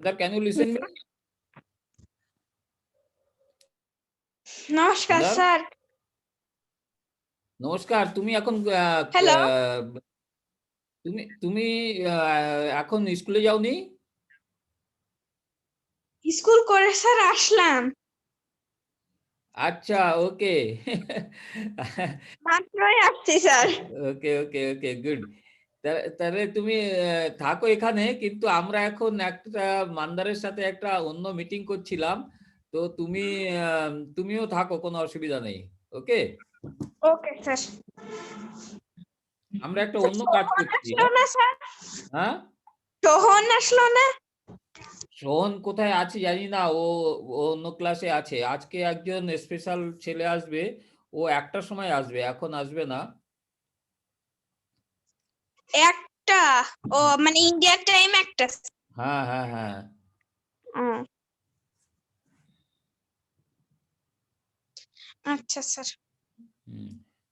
Can you listen me? নমস্কার sir. নমস্কার। তুমি এখন হ্যালো। তুমি তুমি এখন স্কুলে যাওনি? স্কুল করে স্যার আসলাম। আচ্ছা, ওকে। মাত্রই আসছি স্যার। ওকে ওকে ওকে, গুড। তাহলে তুমি থাকো এখানে, কিন্তু আমরা এখন একটা মান্দারের সাথে একটা অন্য মিটিং করছিলাম, তো তুমিও থাকো, কোনো অসুবিধা নেই। ওকে, ওকে স্যার। আমরা একটা অন্য কাজ সোহন করছি। আসলো না স্যার? হ্যাঁ, সোহন আসলো না? সোহন কোথায় আছে জানি না, ও ও অন্য ক্লাসে আছে। আজকে একজন স্পেশাল ছেলে আসবে, ও একটার সময় আসবে, এখন আসবে না। একটা? ও মানে ইন্ডিয়ার টাইম একটা। হ্যাঁ হ্যাঁ হ্যাঁ। আচ্ছা স্যার।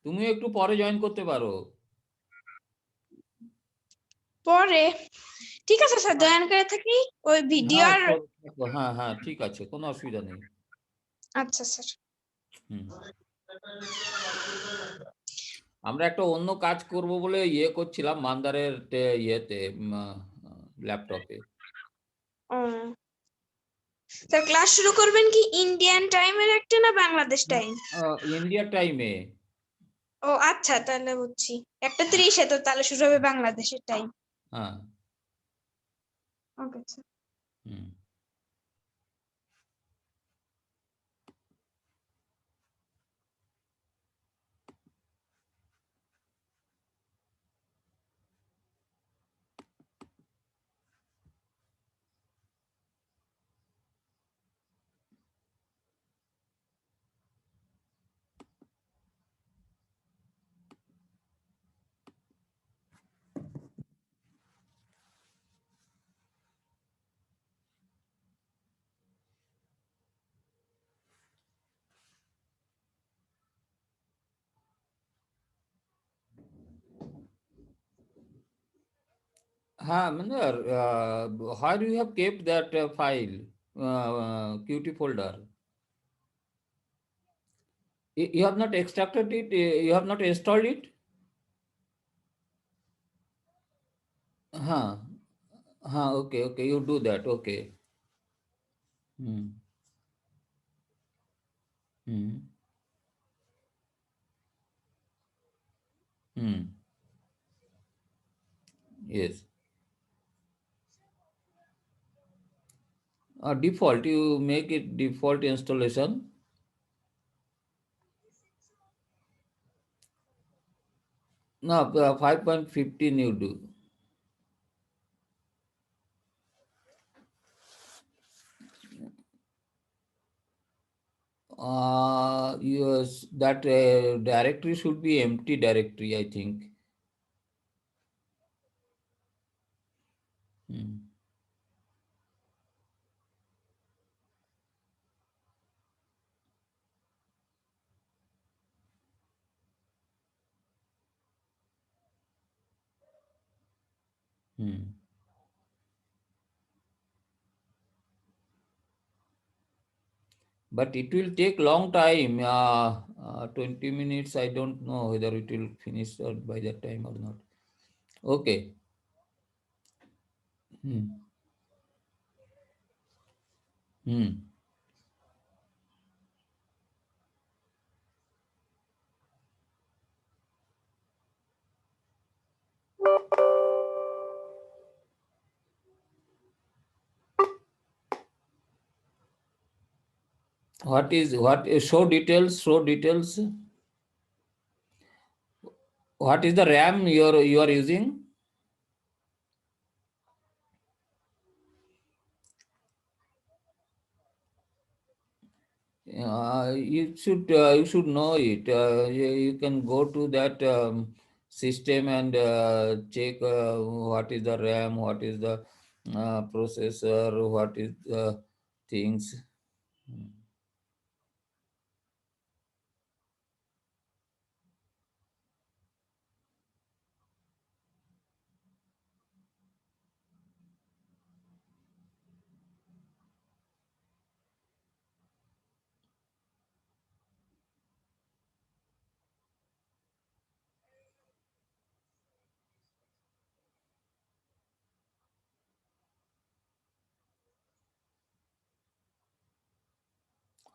তুমি একটু পরে জয়েন করতে পারো। পরে? ঠিক আছে স্যার, জয়েন করে থাকি। ওই ভিডিও হ্যাঁ আর হ্যাঁ হ্যাঁ, ঠিক আছে, কোনো অসুবিধা নেই। আচ্ছা স্যার। হুম, আমরা একটা অন্য কাজ করব বলে করছিলাম মান্দারের ইয়েতে, ল্যাপটপে। স্যার ক্লাস শুরু করবেন কি ইন্ডিয়ান টাইমের একটা না বাংলাদেশ টাইম? ইন্ডিয়া টাইমে। ও আচ্ছা, তাহলে বুঝছি। 1:30 তো তাহলে শুরু হবে বাংলাদেশের টাইম। হ্যাঁ। Okay sir. হুম। হ্যাঁ, মানে where you have kept that file, Qt folder? You have not extracted it, you have not installed it? हाँ हाँ, okay okay, you do that, okay. Hmm hmm hmm, yes. Default, you make it default installation. No, 5.15 you do. Yes, that directory should be empty directory, I think. Hmm. Hmm. But it will take long time. 20 minutes. I don't know whether it will finish by that time or not. Okay. Hmm. Hmm. Show details? Show details. What is the RAM you are using? You should know it. You can go to that system and check what is the RAM, what is the processor, what is the things.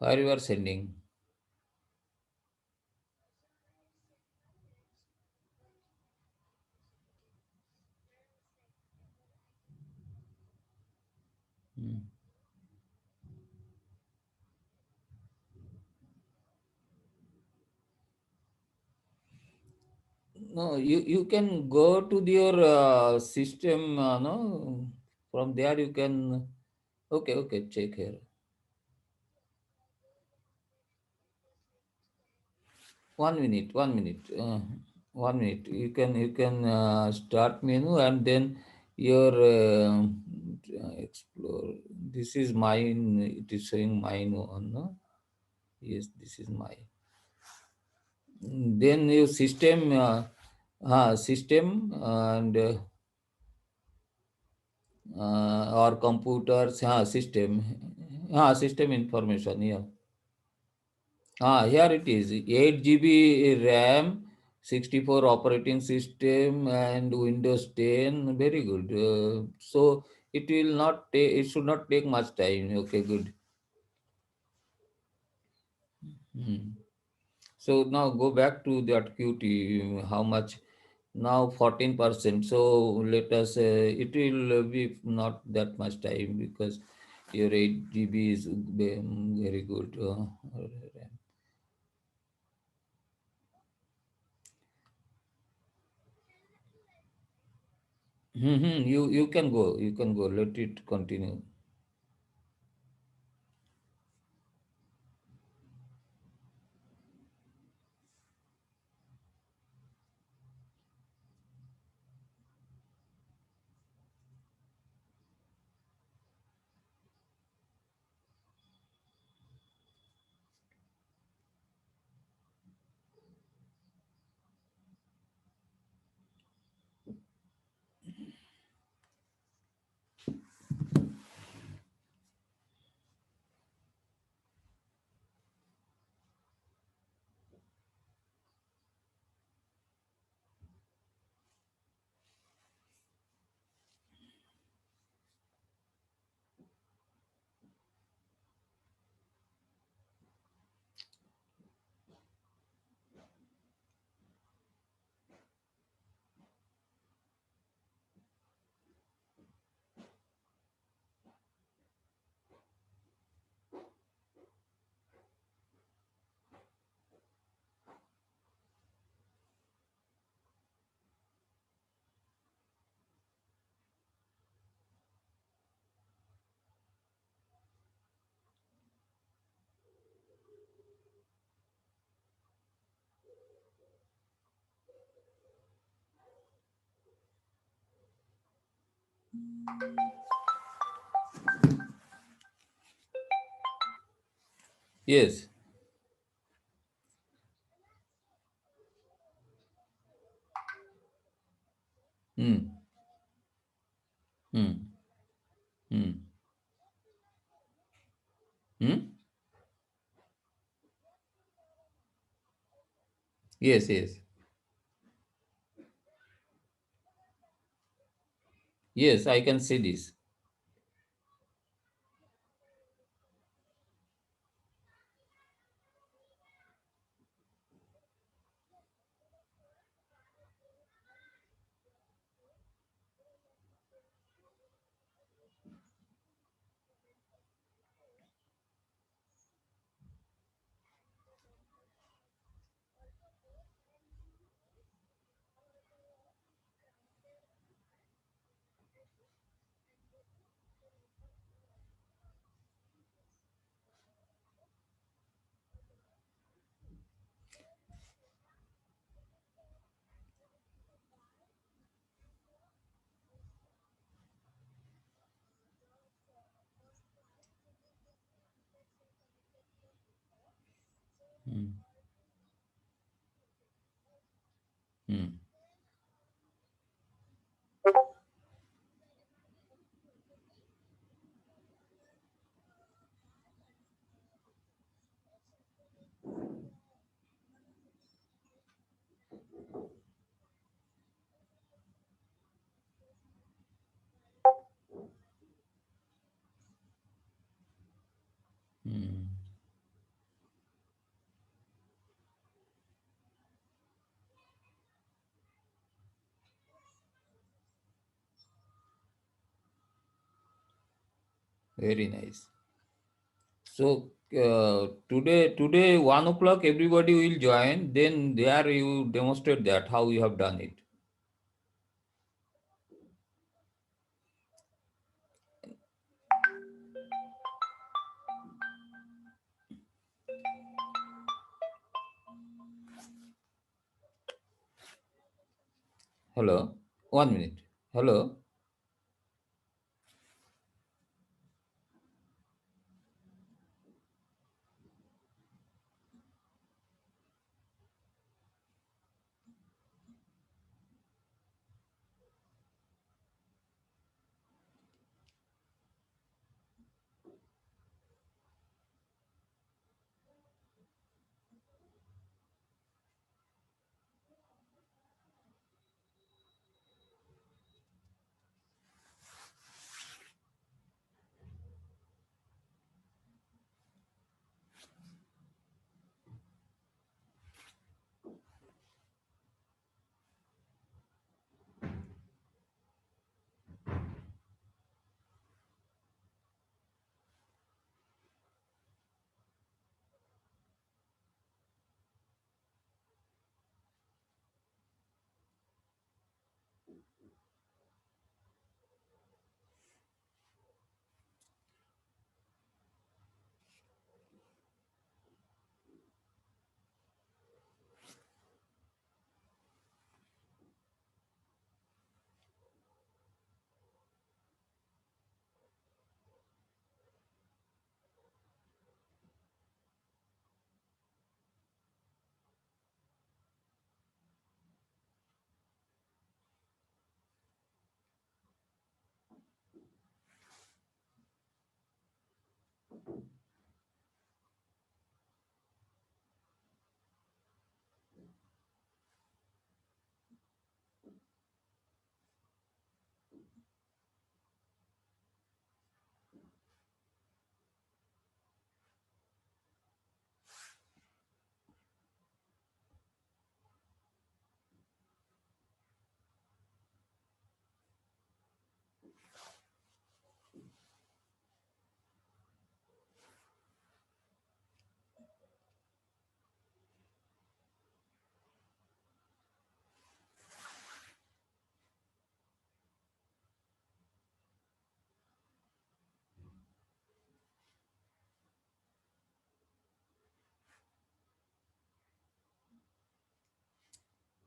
Where you are sending? Hmm. No, you can go to your system, no? From there you can. Okay, okay, check here. 1 minute, 1 minute, 1 minute. You can start menu and then your explore. This is mine. It is showing mine one. No? Yes, this is mine. Then your system, system and or computers, system information. Yeah. Here it is 8 GB RAM, 64 operating system, and Windows 10. Very good. So it will not take. It should not take much time. Okay, good. Hmm. So now go back to that QT. How much? Now 14%. So let us. It will be not that much time because your 8 GB is very good. You can go. You can go. Let it continue. Yes. Hmm. Hmm. Hmm. Hmm. Yes. Yes. Yes. I can see this. Hmm. Hmm. Hmm. Very nice. So today 1 o'clock everybody will join. Then there you demonstrate that how you have done it. Hello, 1 minute. Hello.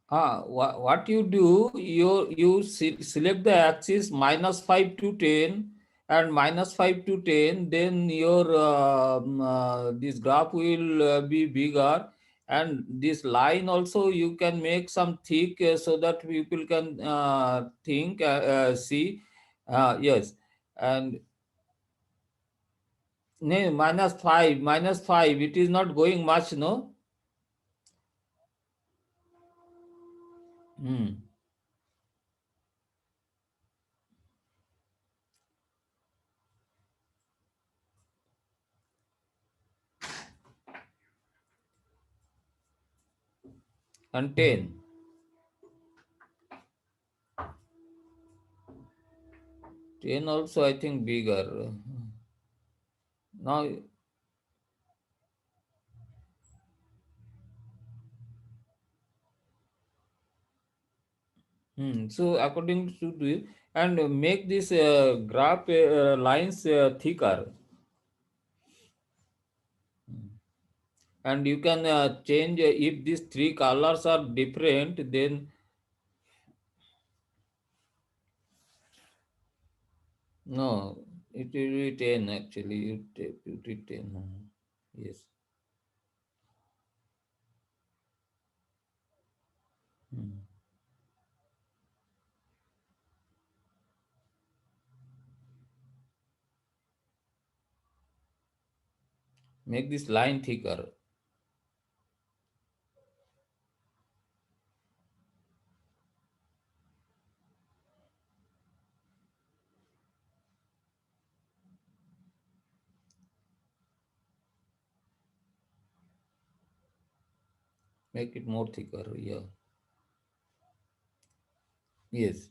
What you do, you select the axis -5 to 10 and -5 to 10, then your this graph will be bigger, and this line also you can make some thick so that people can think see. Yes, and no, -5, it is not going much, no. Hmm. And 10. 10 also I think bigger. Now, so according to this, and make this graph lines thicker. Hmm. And you can change if these three colors are different, then no, it will be 10 actually. Put it 10. Yes. Hmm. Make this line thicker. Make it more thicker. Yeah. Yes.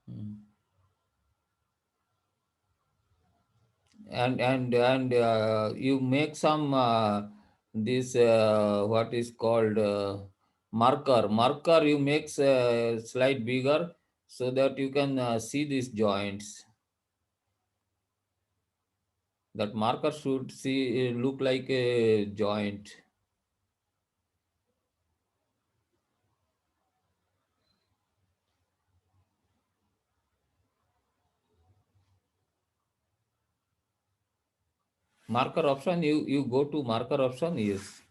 Hmm. and you make some this what is called marker. You make slide bigger so that you can see these joints. That marker should see look like a joint. Marker option, you go to marker option. Yes,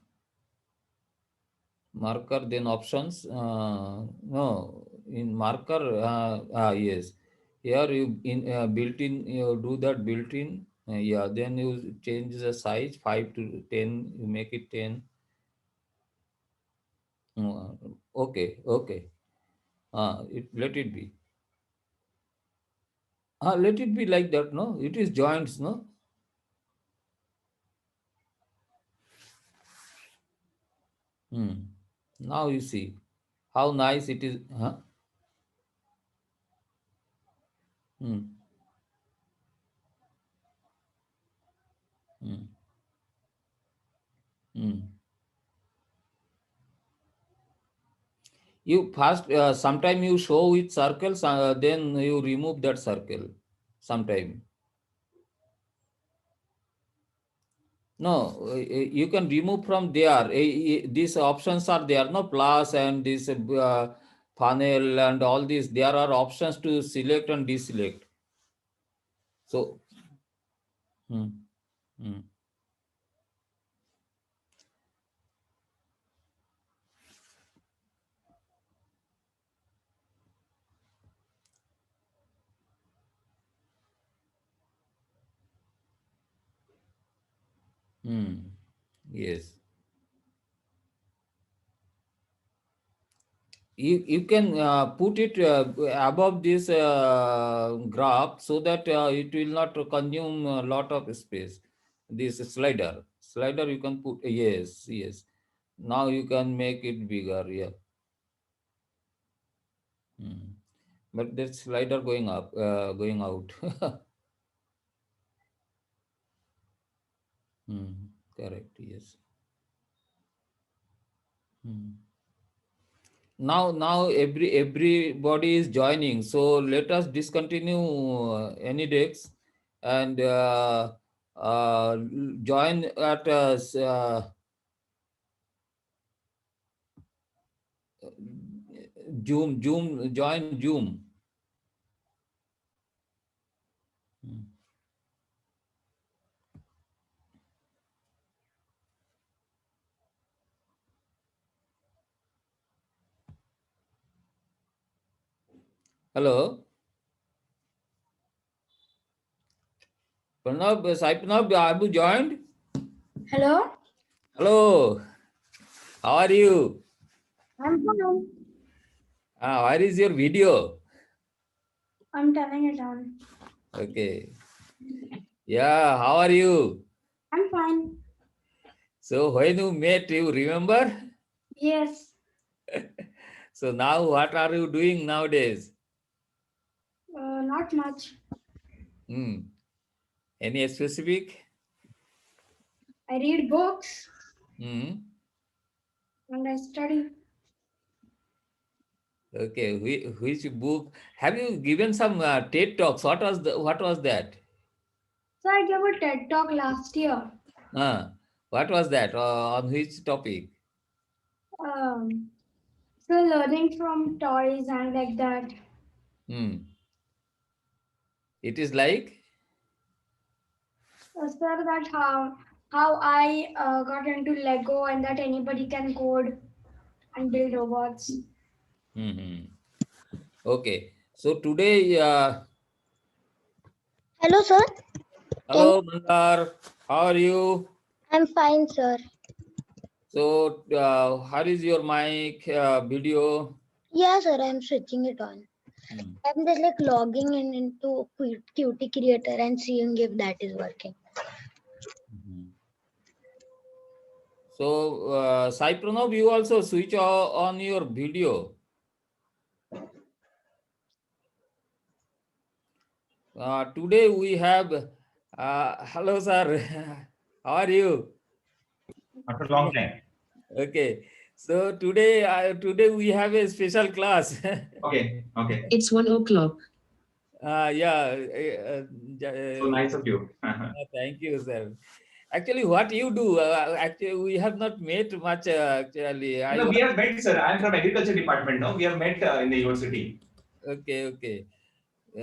marker, then options. No, in marker, yes, here you in built in, you do that built in. Yeah, then you change the size 5 to 10, you make it 10. uh, okay, okay. Let it be. Let it be like that. No, it is joints. No. Hmm. Now you see how nice it is. Huh? Hmm. Hmm. Hmm. You first, sometime you show with circles, then you remove that circle. Sometime. No, you can remove from there. These options are there. No, plus and this funnel and all this. There are options to select and deselect. So, hmm, hmm, hmm, yes. You can put it above this graph so that it will not consume a lot of space. This slider you can put, yes, yes. Now you can make it bigger, yeah. Hmm. But that slider going up, going out. Hmm. Correct, yes. Hmm. Now everybody is joining, so let us discontinue any decks and join at join Zoom. Hmm. Hello, Pranav, Sai Pranav, have you joined? Hello, Hello, how are you? I'm fine. Where is your video? I'm turning it on. Okay, yeah, how are you? I'm fine. So when you met, you remember? Yes, So now what are you doing nowadays? not much. Hmm. Any specific? I read books Hmm. and I study. Okay. Which book? Have you given some TED talks? What was that? So I gave a TED talk last year. Uh, what was that? On which topic? Um, so learning from toys and like that. Hmm. It is like. So that how I got into Lego and that anybody can code and build robots. Hmm. Okay. So today, Hello, sir. Can hello Mandar, how are you? I'm fine, sir. So, how is your mic video? Yeah, sir. I'm switching it on. Hmm. I'm just like logging in into Qt Creator and seeing if that is working. Mhm. So, Sai Pranav, you also switch on your video. Today we have Hello, sir. How are you? After a long time. Okay. So today we have a special class. Okay. Okay. It's 1 o'clock. Yeah. So nice of you. Thank you, sir. Actually, what you do? Actually, we have not met much. Actually, I No, we have met, sir. I'm from agriculture department now. We have met in the university. okay.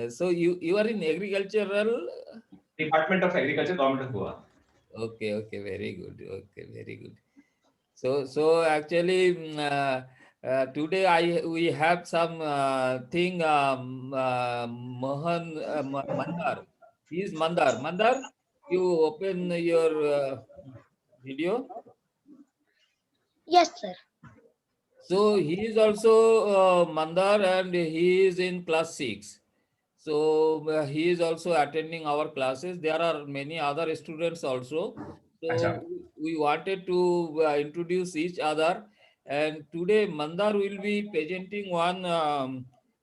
So you are in agricultural. Department of Agriculture, Government of Goa. Okay. Very good. Okay, very good. So actually, today we have some thing. Mohan Mandar. He is Mandar. Mandar, you open your video. Yes, sir. So he is also Mandar, and he is in class 6. So he is also attending our classes. There are many other students also. So Acha. we wanted to introduce each other. And today Mandar will be presenting one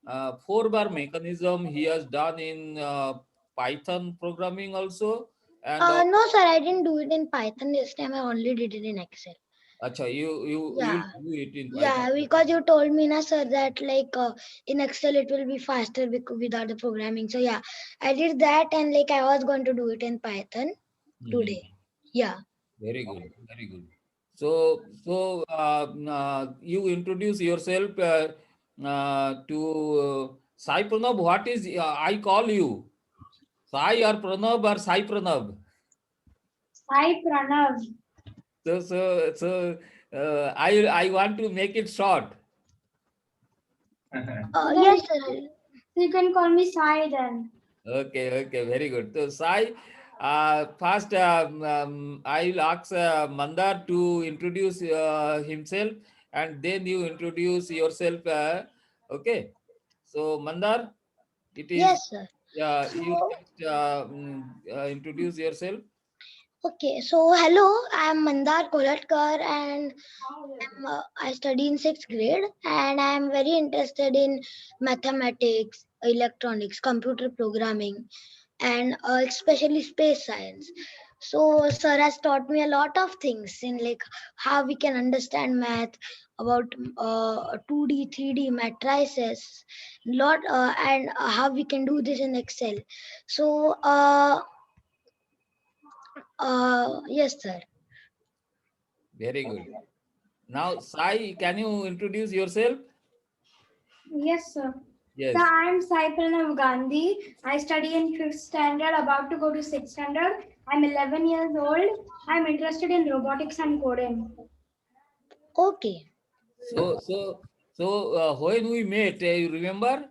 4-bar mechanism he has done in Python programming also. And No, sir, I didn't do it in Python this time. I only did it in Excel. acha, you Yeah. do it in Python. Yeah, because you told me, na, sir, that like in Excel it will be faster without the programming. So yeah, I did that, and like I was going to do it in Python today. Yeah. Very good. So you introduce yourself to Sai Pranab. What is I call you? Sai or Pranab or Sai Pranab? Hi, Pranav. I want to make it short. Yes, sir. You can call me Sai then. Okay, very good. So Sai, first I'll ask Mandar to introduce himself, and then you introduce yourself. Okay. So Mandar, it is Yes, sir. you So, just introduce yourself. okay, so hello, I'm Mandar Kolatkar, and I study in 6th grade, and I'm very interested in mathematics, electronics, computer programming, and especially space science. So sir has taught me a lot of things in like how we can understand math, about 2D, 3D matrices, lot, and how we can do this in Excel. So yes, sir. Very good. Now Sai, can you introduce yourself? Yes, sir. Yes. So I'm Sai Pranav Gandhi. I study in 5th standard, about to go to 6th standard. I'm 11 years old. I'm interested in robotics and coding. Okay. So when we met, you remember?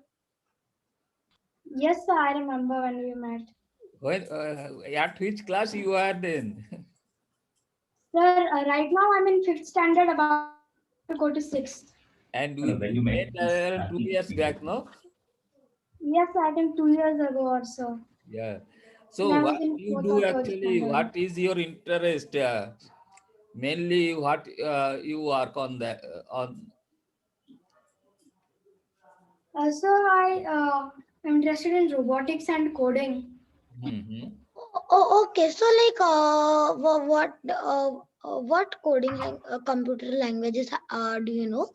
Yes, sir, I remember when we met. When at which class you are then? Sir, right now I'm in 5th standard, about to go to 6th. And When we you met met, 2 years back, no? Yes, I think 2 years ago or so. Yeah. When So I what was in you 4th do or 3rd actually? standard. What is your interest? Mainly, what you work on that on? So I am interested in robotics and coding. Mhm. Okay. So like what coding computer languages do you know?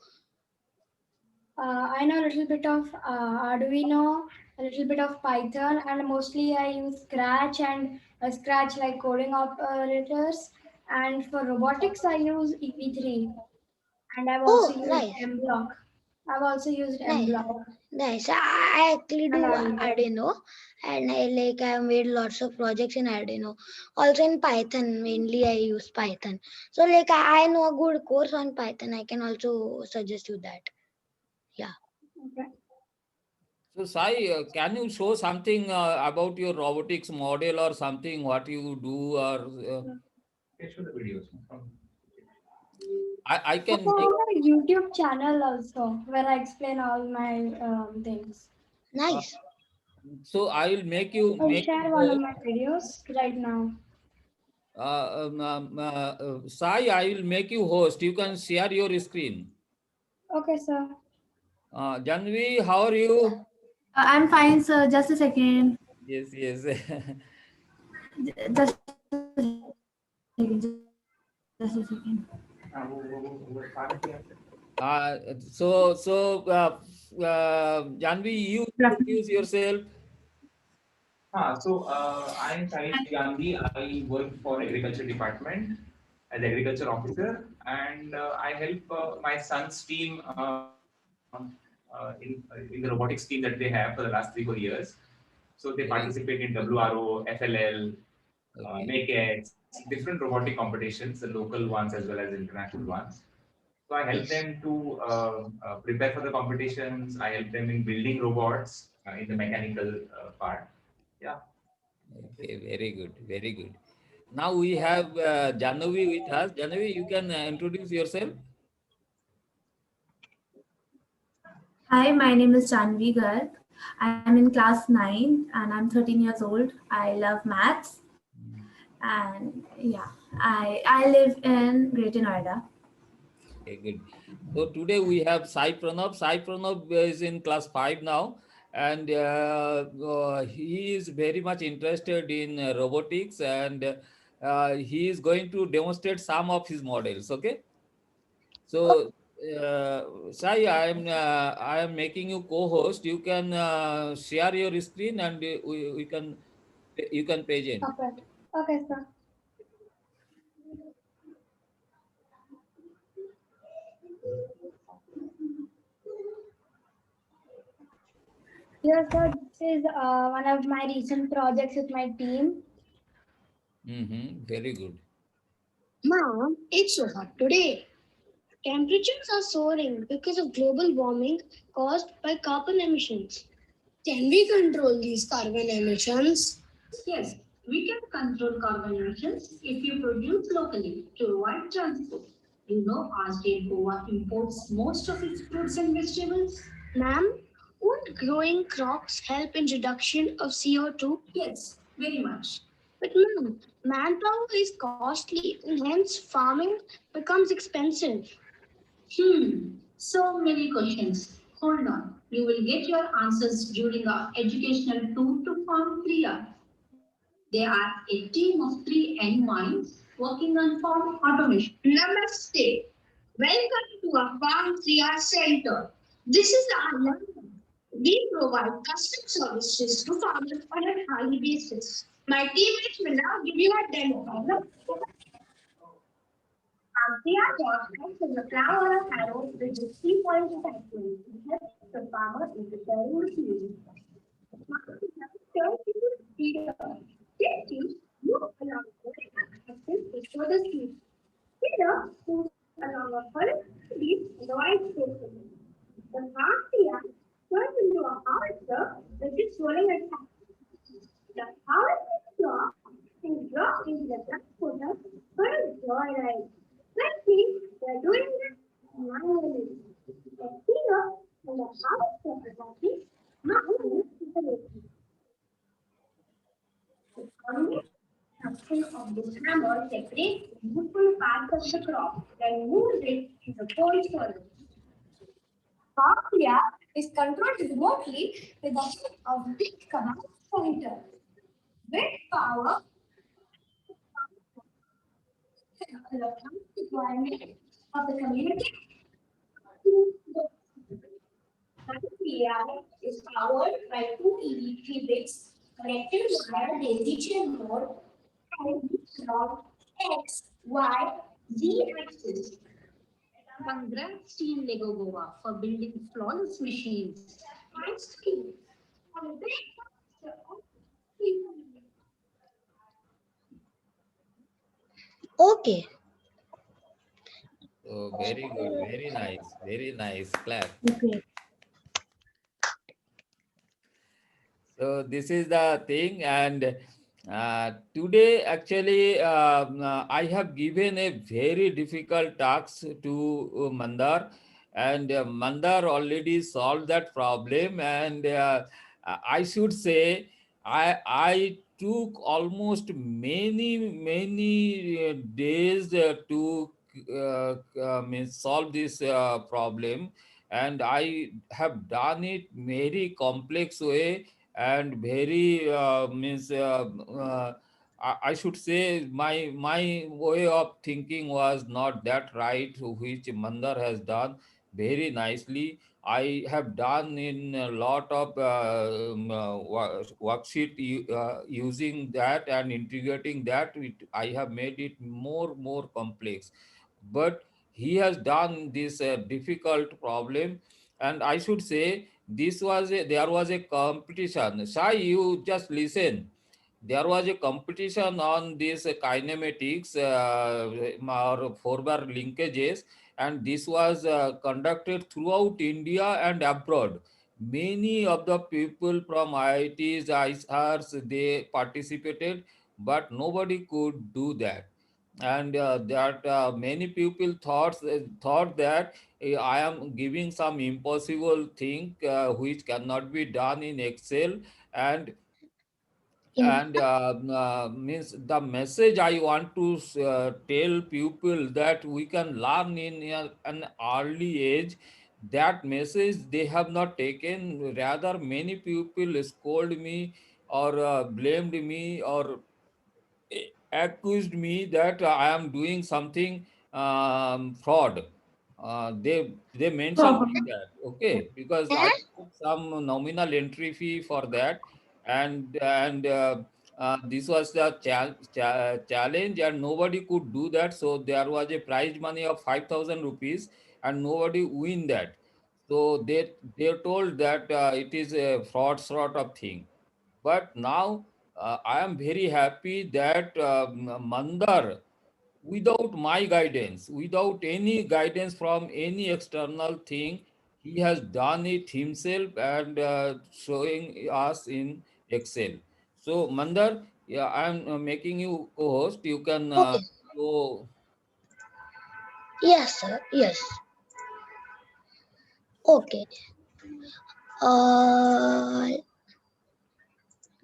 I know a little bit of Arduino, a little bit of Python, and mostly I use Scratch and Scratch like coding operators. And for robotics, I use EV3, and I've also Oh, used nice. MBlock. I've also used Nice. MBlock Nice. I actually do and Arduino. Arduino, and I have made lots of projects in Arduino. Also in Python, mainly I use Python. So like I know a good course on Python. I can also suggest you that. Yeah. Okay. So Sai, can you show something about your robotics model or something? What you do, or show the videos. I I can have make. a YouTube channel also where I explain all my things. Nice. So I will I'll make share you one of host. my videos right now. Sai, I will make you host. You can share your screen. Okay, sir. Janvi, how are you? I'm fine, sir. Just a second. Yes. Just a second. Janvi, you introduce yourself. I am Sahil Gandhi. I work for agriculture department as agriculture officer, and I help my son's team in the robotics team that they have for the last 3-4 years. So they participate in WRO, FLL, Okay. NAKEX, different robotic competitions, the local ones as well as international ones. So I help them to prepare for the competitions. I help them in building robots in the mechanical part. Yeah. Okay, very good, very good. Now we have Jahnavi with us. Jahnavi, you can introduce yourself. Hi, my name is Janvi Garg. I'm in class 9 and I'm 13 years old. I love maths and yeah, I live in Greater Noida. Okay, good. So today we have Sai Pranab. Sai Pranab is in class 5 now, and he is very much interested in robotics, and he is going to demonstrate some of his models. Okay. So, Sai, I am making you co-host. You can share your screen, and we can you can present. Okay. Okay, sir. Yes, sir. This is one of my recent projects with my team. Very good. Mom, it's so hot today. Temperatures are soaring because of global warming caused by carbon emissions. Can we control these carbon emissions? Yes, we can control carbon emissions if you produce locally to avoid transport. You know, our state Goa imports most of its fruits and vegetables. Ma'am, won't growing crops help in reduction of CO2? Yes, very much. But ma'am, manpower is costly and hence farming becomes expensive. So many questions. Hold on. You will get your answers during our educational tour to Farm Kriya. They are a team of 3 minds working on farm automation. Namaste. Welcome to our Farm Kriya Center. This is our lab. We provide custom services to farmers on a daily basis. My teammates will now give you a demo. Priya Josh is a flower of arrows with the 3 points of excellence to help the farmer in preparing the field. Turn to the feeder. This use you along the to show the seed. Feeder moves along a horizontal leaf in the white spaces. The Priya turns into a harvester which is swirling at top. The harvester straw is dropped into the black water for a joyride. Let's see, they're doing this manually. The feeder and the harvester are happy. Manually, the combination of this hammer separates the useful parts of the crop, then moves it to the cold storage. Bacteria is controlled remotely with the help of big command center. With power, electronic requirement of the community. AI is powered by two EV bricks connected via daisy chain mode and along X, Y, Z axis. Congrats, Team Lego Goa, for building flawless machines. Thanks to you. Okay. So very good, very nice, very nice. Clap. Okay. So this is the thing, and today actually I have given a very difficult task to Mandar, and Mandar already solved that problem. And I should say I took almost many days to means solve this problem, and I have done it very complex way and very means I should say my way of thinking was not that right, which Mandar has done very nicely. I have done in a lot of worksheet using that and integrating that. I have made it more complex, but he has done this difficult problem, and I should say there was a competition. Sai, you just listen. There was a competition on this kinematics or four-bar linkages, and this was conducted throughout India and abroad. Many of the people from IITs, ISRs, they participated, but nobody could do that. And that many people thought that I am giving some impossible thing which cannot be done in Excel, and In means the message I want to tell people that we can learn in an early age. That message they have not taken. Rather, many people scold me or blamed me or accused me that I am doing something fraud. They mentioned like that, okay, because I eh? took some nominal entry fee for that, and this was the challenge, and nobody could do that. So there was a prize money of 5,000 rupees, and nobody win that. So they told that it is a fraud sort of thing. But now I am very happy that Mandar, without my guidance, without any guidance from any external thing, he has done it himself and showing us in Excel. So Mandar, yeah, I am making you co-host. You can Okay. go. Yes, sir. Yes. Okay. Uh,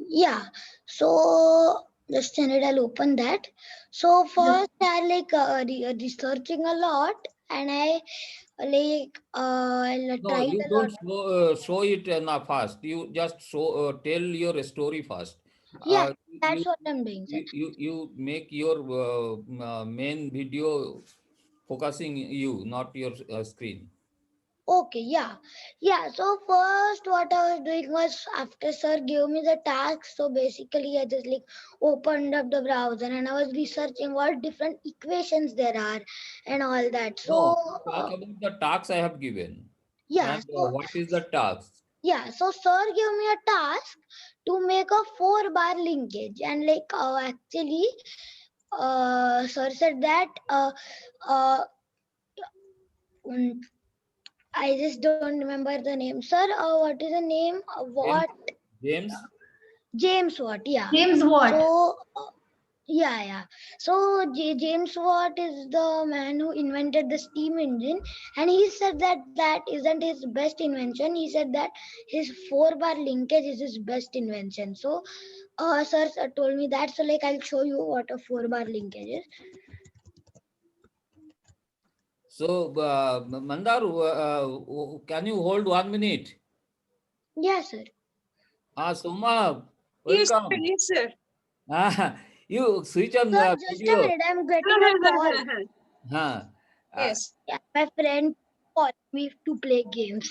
yeah. So just a minute, I'll open that. So first, I like researching a lot, and I I'll No, tried you a lot. don't show it fast. You just tell your story first. Yeah, You that's what I'm doing, sir. you make your main video focusing you, not your screen. Okay, yeah. Yeah, so first what I was doing was after sir gave me the task, so basically I just like opened up the browser and I was researching what different equations there are and all that. No, So talk about the tasks I have given yeah, and so what is the task? yeah, so sir gave me a task to make a 4-bar linkage and like actually sir said that uh mm, I just don't remember the name. Sir, what is the name? James, What James. James Watt, yeah. James Watt. So, yeah. So, James Watt is the man who invented the steam engine, and he said that that isn't his best invention. He said that his 4-bar linkage is his best invention. So, sir told me that. So, like, I'll show you what a 4-bar linkage is. So, Mandar, can you hold 1 minute? Yeah, sir. Soma, Yes, sir. welcome. Yes, sir. You switch on Sir, the just a video. minute. I'm getting a call. Uh, Yes. Yeah, my friend called me to play games.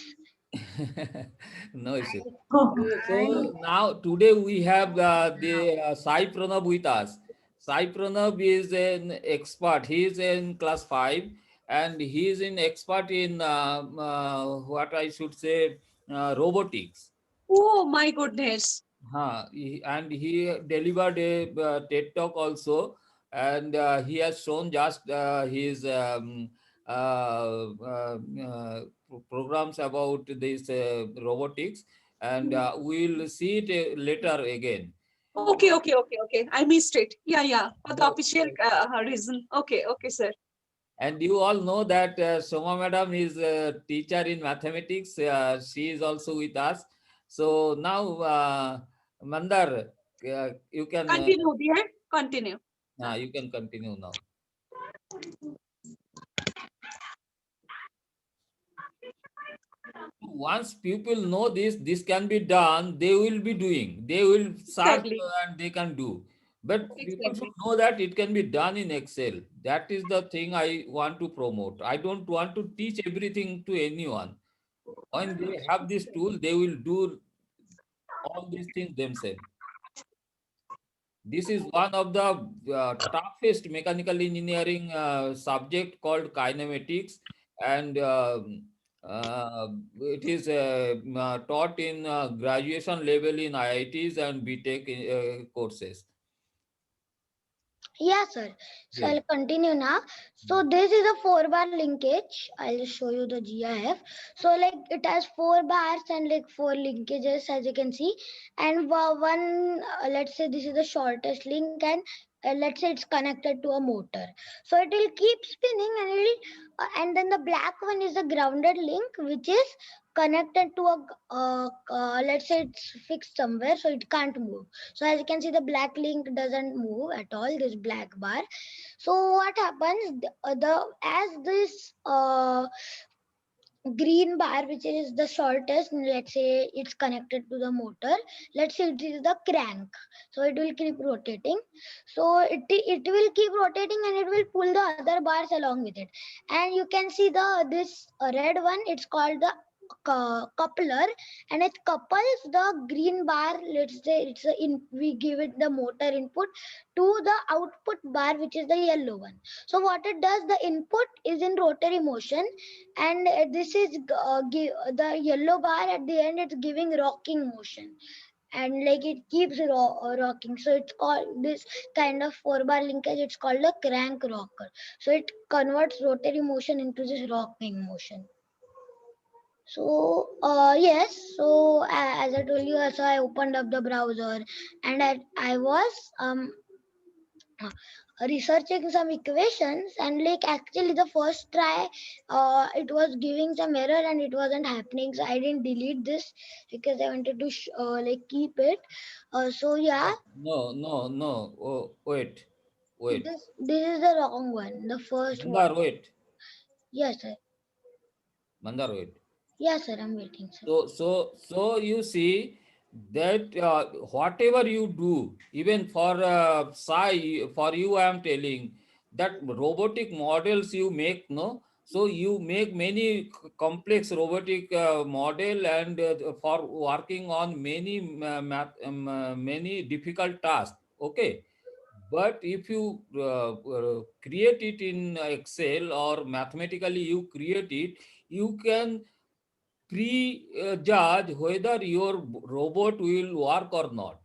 no issue. Oh, So now today we have the Sai Pranab with us. Sai Pranab is an expert. He is in class 5 and he is an expert in what I should say robotics. Oh my goodness. And he delivered a TED talk also, and he has shown just his programs about this robotics, and we'll see it later again. Okay. I missed it. Yeah. For the So, official reason. Okay, sir. and you all know that Soma madam is a teacher in mathematics. She is also with us. So now, Mandar, you can. Continue, dear. Continue. You can continue now. Once people know this can be done, they will be doing. They will search Exactly. and they can do. But people Exactly. should know that it can be done in Excel. That is the thing I want to promote. I don't want to teach everything to anyone. When they have this tool, they will do all these things themselves. This is one of the toughest mechanical engineering subject called kinematics, and it is taught in graduation level in IITs and BTech courses. Yeah, sir. So Yes. I'll continue now. So this is a 4-bar linkage. I'll just show you the GIF. So like it has 4 bars and like 4 linkages as you can see. And one, let's say this is the shortest link, and let's say it's connected to a motor. So it will keep spinning, and and then the black one is the grounded link, which is connected to a let's say it's fixed somewhere, so it can't move. So as you can see, the black link doesn't move at all, this black bar. So what happens, the as this green bar, which is the shortest, let's say it's connected to the motor, let's say it is the crank, so it will keep rotating. So it will keep rotating, and it will pull the other bars along with it. And you can see the this red one, it's called the coupler, and it couples the green bar, let's say it's a in we give it the motor input, to the output bar, which is the yellow one. So what it does, the input is in rotary motion, and this is the yellow bar at the end, it's giving rocking motion, and like it keeps rocking. So it's called, this kind of 4-bar linkage, it's called a crank rocker. So it converts rotary motion into this rocking motion. So yes, so as I told you, so I opened up the browser, and I was uh, researching some equations, and like actually the first try it was giving some error and it wasn't happening, so I didn't delete this because I wanted to like keep it. So yeah, No, no, no. Oh, wait, wait. this is the wrong one, the first one. Mandar, wait. Yes sir. Mandar, wait. Yes sir, I'm waiting sir. So you see that whatever you do, even for Sai, for you, I am telling that robotic models you make, no. So you make many complex robotic model, and for working on many many difficult tasks. Okay, but if you create it in Excel or mathematically you create it, you can prejudge whether your robot will work or not.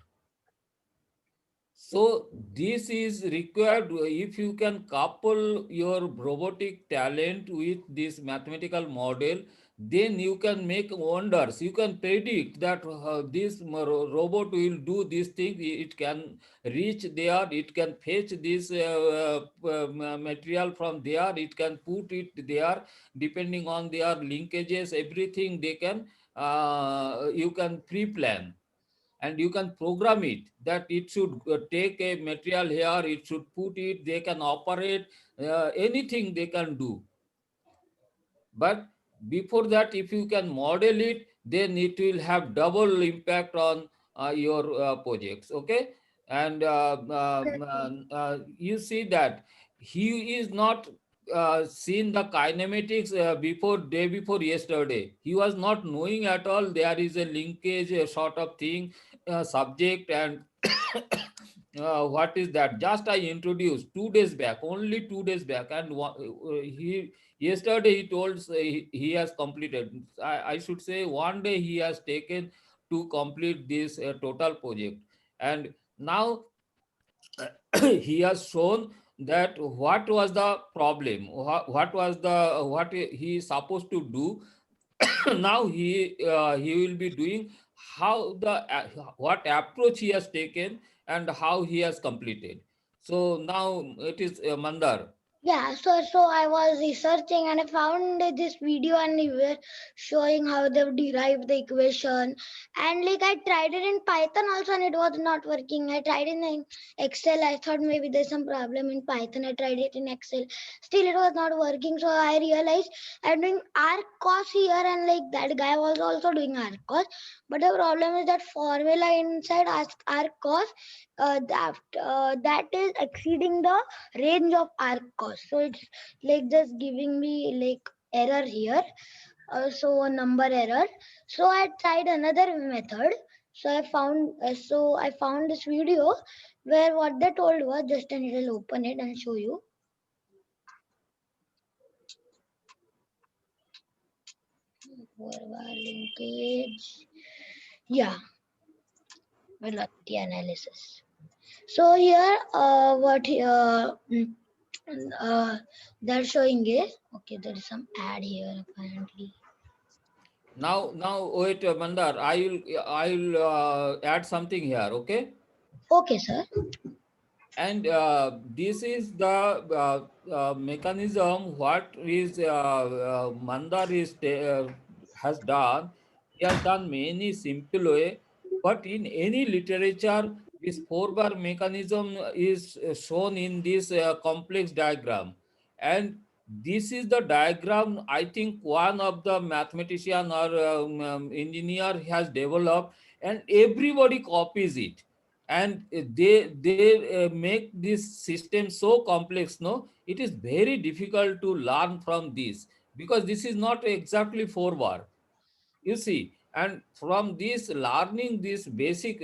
So this is required. If you can couple your robotic talent with this mathematical model, then you can make wonders. You can predict that this robot will do this thing. It can reach there. It can fetch this material from there. It can put it there. Depending on their linkages, everything they can. You can pre-plan, and you can program it that it should take a material here, it should put it, they can operate, anything they can do. But before that, if you can model it, then it will have double impact on your projects. Okay, and you see that he is not seen the kinematics before day before yesterday. He was not knowing at all there is a linkage, a sort of thing, subject, and what is that? Just I introduced 2 days back, only 2 days back, and he yesterday he told he has completed. I should say one day he has taken to complete this total project, and now he has shown that what was the problem, what was the what he is supposed to do. Now he will be doing how the what approach he has taken and how he has completed. So now it is Mandar. Yeah, so I was researching and I found this video and they were showing how they've derived the equation. And like I tried it in Python also and it was not working. I tried it in Excel. I thought maybe there's some problem in Python. I tried it in Excel. Still it was not working. So I realized I'm doing ARCOS here and like that guy was also doing ARCOS. But the problem is that formula inside ARCOS that is exceeding the range of arc cost. So it's like just giving me like error here. So a number error. So I tried another method. So I found this video where what they told was just a little open it and show you. Forward linkage. Yeah, velocity analysis. So here, they're showing is okay. There is some ad here apparently. Now wait, Mandar. I will add something here. Okay. Okay, sir. And this is the mechanism what is Mandar has done. He has done many simple way, but in any literature, this four-bar mechanism is shown in this complex diagram. And this is the diagram I think one of the mathematician or engineer has developed, and everybody copies it, and they make this system so complex. No, it is very difficult to learn from this, because this is not exactly 4 bar, you see. And from this learning this basic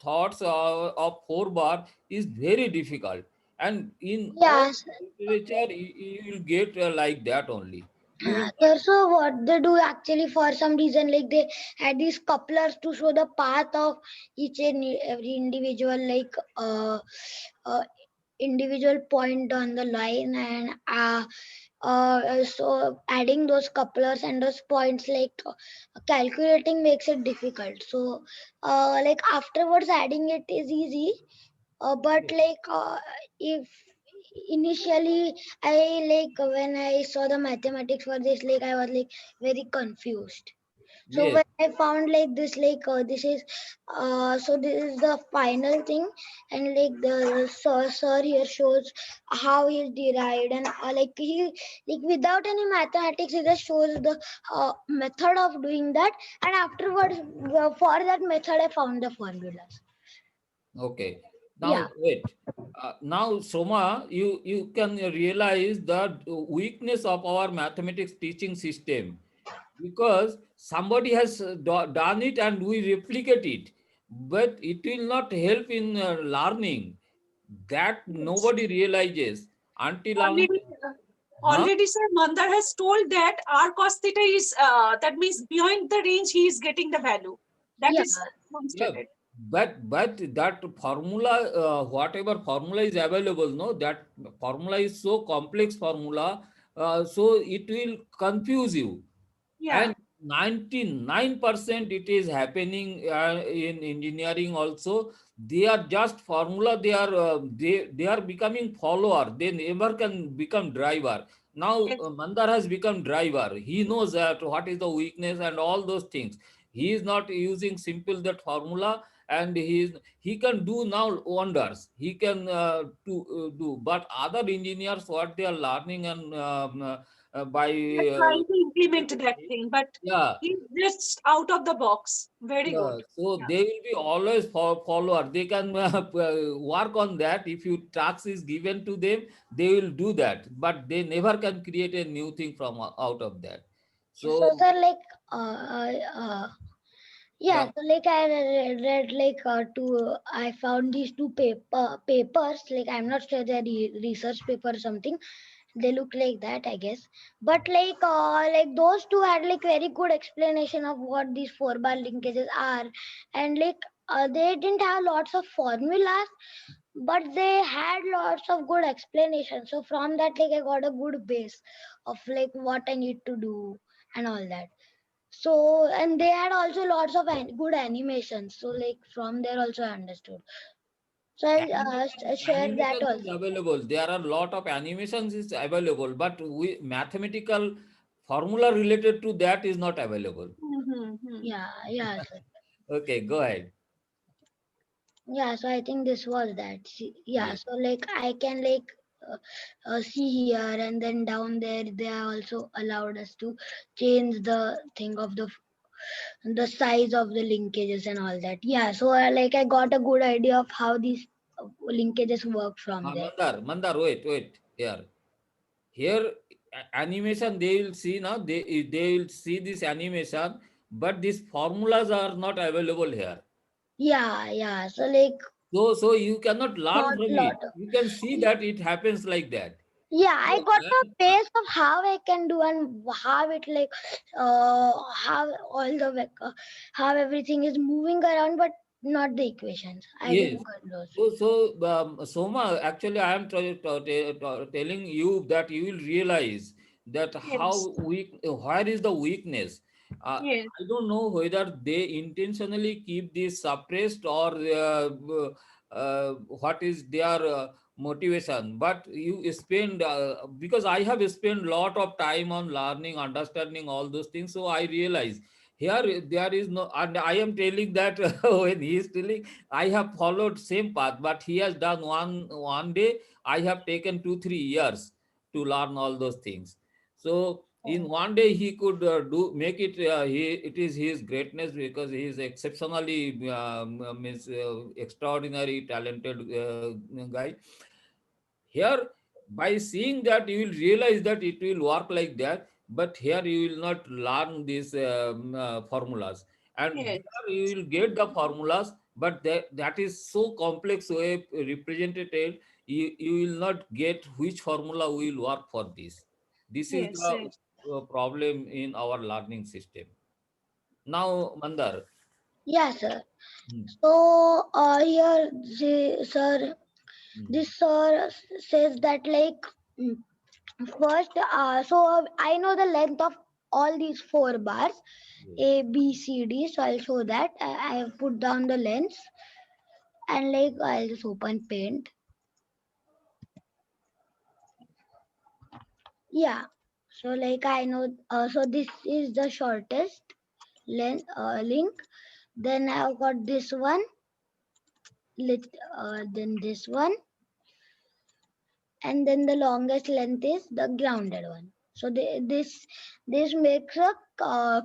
thoughts of 4 bar is very difficult, and in all Yes. literature you will get like that only. You will Sir, so what they do actually for some reason, like they had these couplers to show the path of each and every individual, like uh, individual point on the line, and so adding those couplers and those points, like calculating makes it difficult. So like afterwards adding it is easy, but like if initially I like when I saw the mathematics for this, like I was like very confused. So yes. when I found like this, like this is so this is the final thing, and like the sir here shows how he derived, and like he like without any mathematics, he just shows the method of doing that, and afterwards for that method I found the formulas. Okay. Yeah. Now wait. Now Soma, you can realize the weakness of our mathematics teaching system, because somebody has done it and we replicate it, but it will not help in learning. That Yes. nobody realizes until Already, huh? already, sir, Mandar has told that r cos theta is that means beyond the range he is getting the value. That Yeah. is Yeah, demonstrated. but that formula, whatever formula is available, no, that formula is so complex formula, so it will confuse you. Yeah. And 99% it is happening in engineering also. They are just formula, they are becoming follower, they never can become driver. Now Yes. Mandar has become driver, he knows that what is the weakness and all those things. He is not using simple that formula, and he can do now wonders, he can do. But other engineers what they are learning, and by We are trying to implement that thing, but yeah. he's just out of the box. Very Yeah, good. so Yeah. they will be always follower. They can work on that. If you task is given to them, they will do that. But they never can create a new thing from out of that. So So sir, like yeah, yeah, so like I read like I found these two papers, like I'm not sure they're research paper or something. They look like that, I guess. But like those two had like very good explanation of what these 4 bar linkages are, and like they didn't have lots of formulas, but they had lots of good explanation. So from that, like I got a good base of like what I need to do and all that. So and they had also lots of good animations. So like from there also I understood. So I'll share that Animation is also. available. There are a lot of animations is available, but we mathematical formula related to that is not available. Yeah, yeah, sir. Okay, go ahead. Yeah, so I think this was that. Yeah, Yes. so like I can like see here, and then down there they are also allowed us to change the thing of the size of the linkages and all that. Yeah, so like I got a good idea of how these linkages work from there. Mandar, wait. Here, animation they will see now. They will see this animation, but these formulas are not available here. Yeah, yeah. So like So you cannot learn not from it. lot. You can see that it happens like that. Yeah, I So, got a base of how I can do and how it like how all the how everything is moving around, but not the equations. I yes. didn't get those. Soma, actually, I am telling you that you will realize that Yes. how weak, where is the weakness. Yes. I don't know whether they intentionally keep this suppressed or what is their motivation. But you spend, because I have spent a lot of time on learning, understanding all those things. So I realize here there is no, and I am telling that when he is telling, I have followed same path, but he has done one day. I have taken 2-3 years to learn all those things. So in one day he could do make it. It is his greatness because he is exceptionally means extraordinary talented guy. Here, by seeing that, you will realize that it will work like that. But here you will not learn these formulas, and Yes. here you will get the formulas, but that is so complex way represented. You will not get which formula will work for this. This is Yes. the Yes. problem in our learning system. Now, Mandar. Yeah, sir. Hmm, So here, sir, hmm, this sir says that like mm, first, so I know the length of all these four bars, yes. A, B, C, D. So I'll show that. I have put down the lengths, and like I'll just open Paint. Yeah. So like I know. So this is the shortest link. Then I've got this one. Then this one, and then the longest length is the grounded one. So this makes a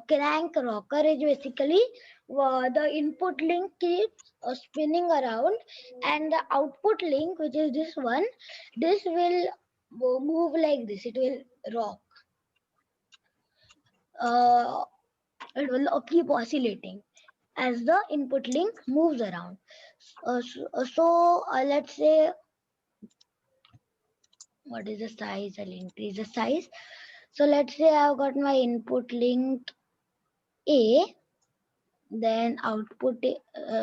crank rocker. Is basically the input link keeps spinning around, and the output link, which is this one, this will move like this. It will rock. Uh, it will keep oscillating as the input link moves around. Let's say, what is the size? I'll increase the size. So let's say I've got my input link A, then output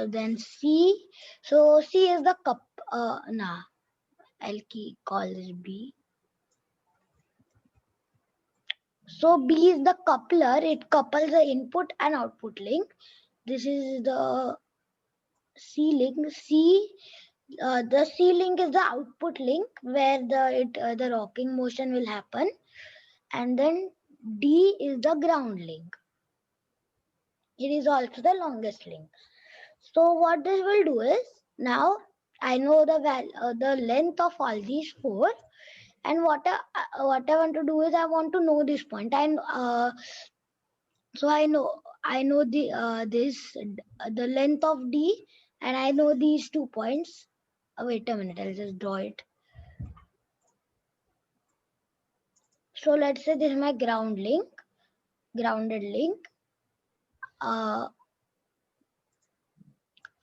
then C. So C is the cup. Nah, call this B. So B is the coupler. It couples the input and output link. This is the C link. The C link is the output link where the rocking motion will happen, and then D is the ground link. It is also the longest link. So what this will do is, now I know the length of all these four, and what I want to do is I want to know this point. So I know the length of D, and I know these 2 points. Wait a minute, I'll just draw it. So let's say this is my grounded link,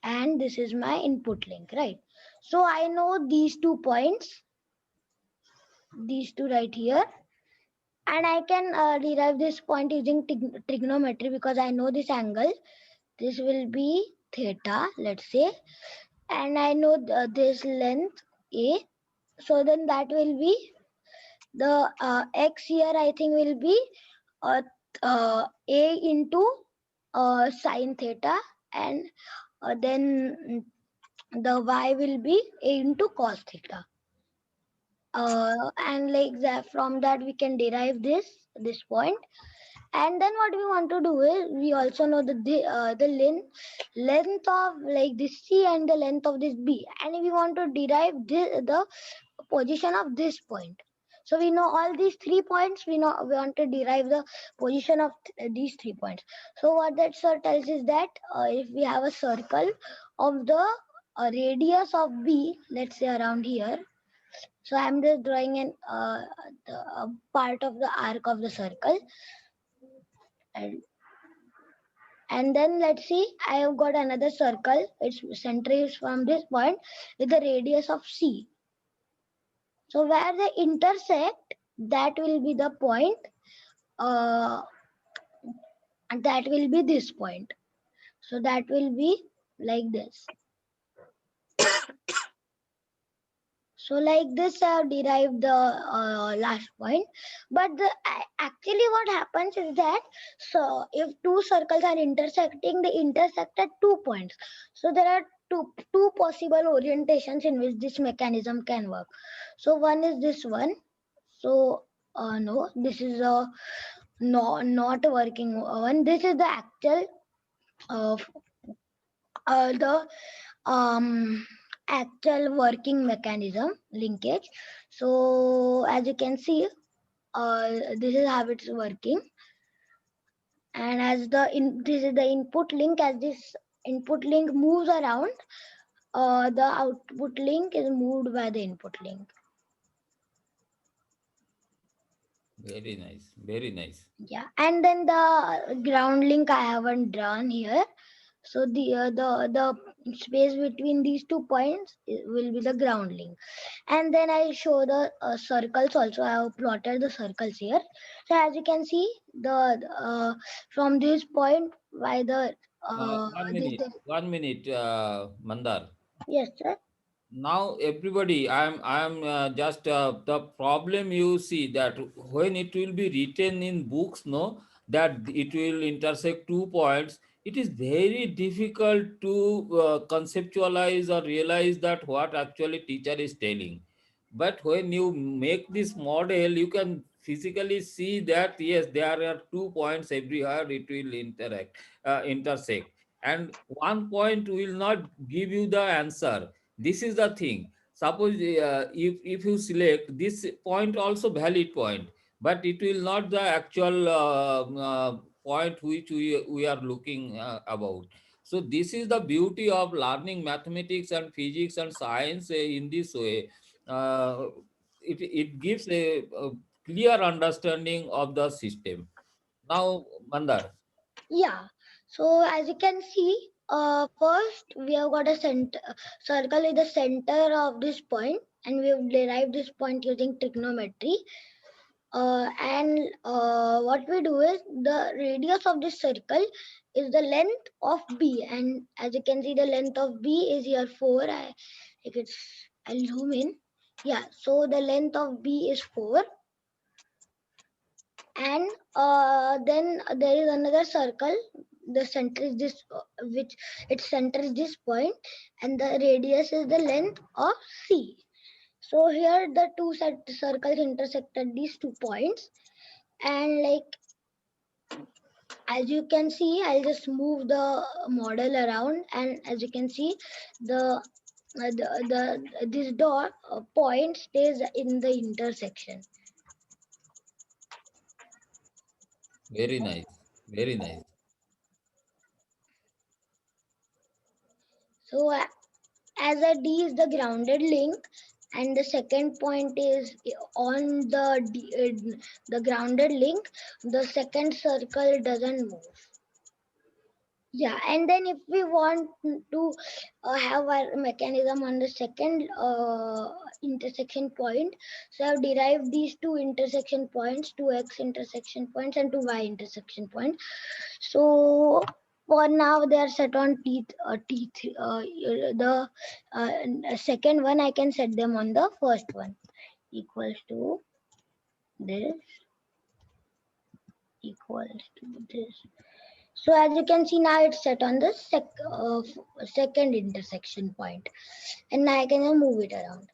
and this is my input link, right? So I know these 2 points, these two right here, and I can derive this point using trigonometry because I know this angle. This will be theta, let's say, and I know this length A. So then that will be the x here. I think will be A into sine theta, and then the y will be into cos theta. And like that, from that we can derive this point. And then what we want to do is, we also know the length of like this C and the length of this B, and we want to derive the position of this point. So we know all these 3 points. We want to derive the position of these 3 points. So what that sir tells is that if we have a circle of the radius of B, let's say around here. So I'm just drawing a part of the arc of the circle. And then let's see, I have got another circle. Its center is from this point with the radius of C. So where they intersect, that will be the point. And that will be this point. So that will be like this. So like this, I have derived the last point. But actually what happens is that, so if two circles are intersecting, they intersect at 2 points. So there are two possible orientations in which this mechanism can work. So one is this one. So no, this is a not working one. This is the actual the actual working mechanism linkage. So as you can see, this is how it's working. And as this is the input link, as this input link moves around, the output link is moved by the input link. Very nice. Very nice. Yeah, and then the ground link I haven't drawn here. So the space between these 2 points will be the ground link. And then I show the circles also. I have plotted the circles here. So as you can see, the from this point by the 1 minute, Mandar. yes sir. Now everybody, I'm just the problem you see that when it will be written in books, no, that it will intersect 2 points, it is very difficult to conceptualize or realize that what actually teacher is telling. But when you make this model, you can physically see that yes, there are 2 points everywhere it will intersect, and one point will not give you the answer. This is the thing. Suppose if you select this point, also valid point, but it will not the actual point which we are looking about. So this is the beauty of learning mathematics and physics and science in this way. uh, it gives a clear understanding of the system. Now, Mandar. Yeah. So as you can see, first we have got a circle in the center of this point, and we have derived this point using trigonometry. And what we do is, the radius of this circle is the length of B, and as you can see, the length of B is here 4. If I'll zoom in. Yeah, so the length of B is 4. And then there is another circle. The center is this, which its center is this point, and the radius is the length of C. So here the two circles intersect at these 2 points. And like as you can see, I'll just move the model around, and as you can see, this dot point stays in the intersection. Very nice. Very nice. So as a D is the grounded link, and the second point is on the grounded link, the second circle doesn't move. Yeah, and then if we want to have our mechanism on the second intersection point, so I've derived these 2 intersection points, 2 x intersection points and 2 y intersection points. So for now they are set on T3. The second one I can set them on the first one, equals to this, equals to this. So as you can see now, it's set on the second intersection point, and now I can just move it around.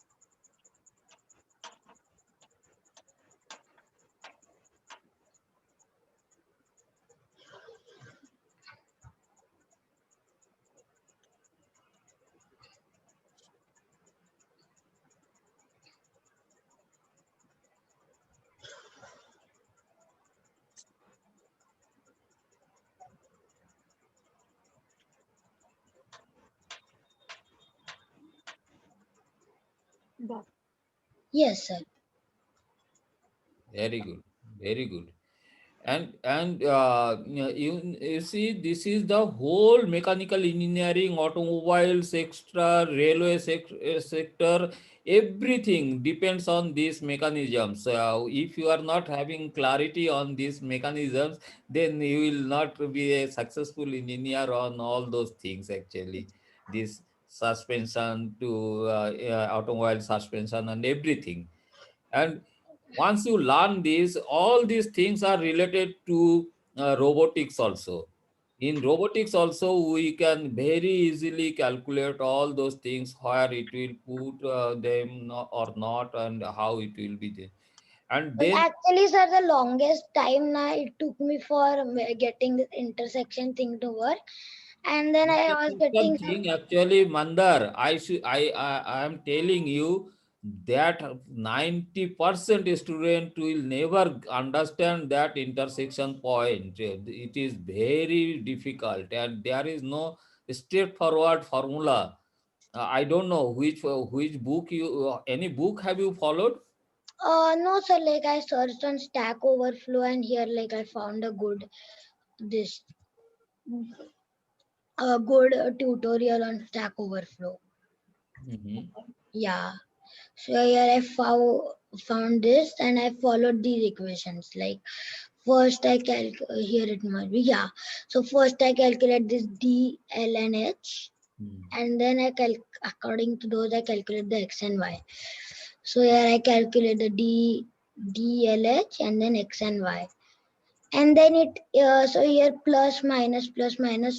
Done. Yes, sir. Very good, very good. And you see, this is the whole mechanical engineering, automobiles, extra railway sector. Everything depends on these mechanisms. If you are not having clarity on these mechanisms, then you will not be a successful engineer on all those things. Actually, this suspension to automobile suspension and everything. And once you learn this, all these things are related to robotics also. In robotics also, we can very easily calculate all those things, where it will put them or not, and how it will be there. And Well, then actually, sir, the longest time now it took me for getting this intersection thing to work, and then I was intersection getting thing, some. actually, Mandar, I am telling you that 90% student will never understand that intersection point. It is very difficult, and there is no straightforward formula. I don't know which book any book have you followed? No, sir. Like I searched on Stack Overflow, and here like I found a good this a good tutorial on Stack Overflow. Mhm. Yeah. So here I found this, and I followed these equations. Like first I here it must be, yeah. So first I calculate this D, L, and H, Mm. and then according to those I calculate the X and Y. So here I calculate the D, L, H, and then X and Y. And then it so here plus minus.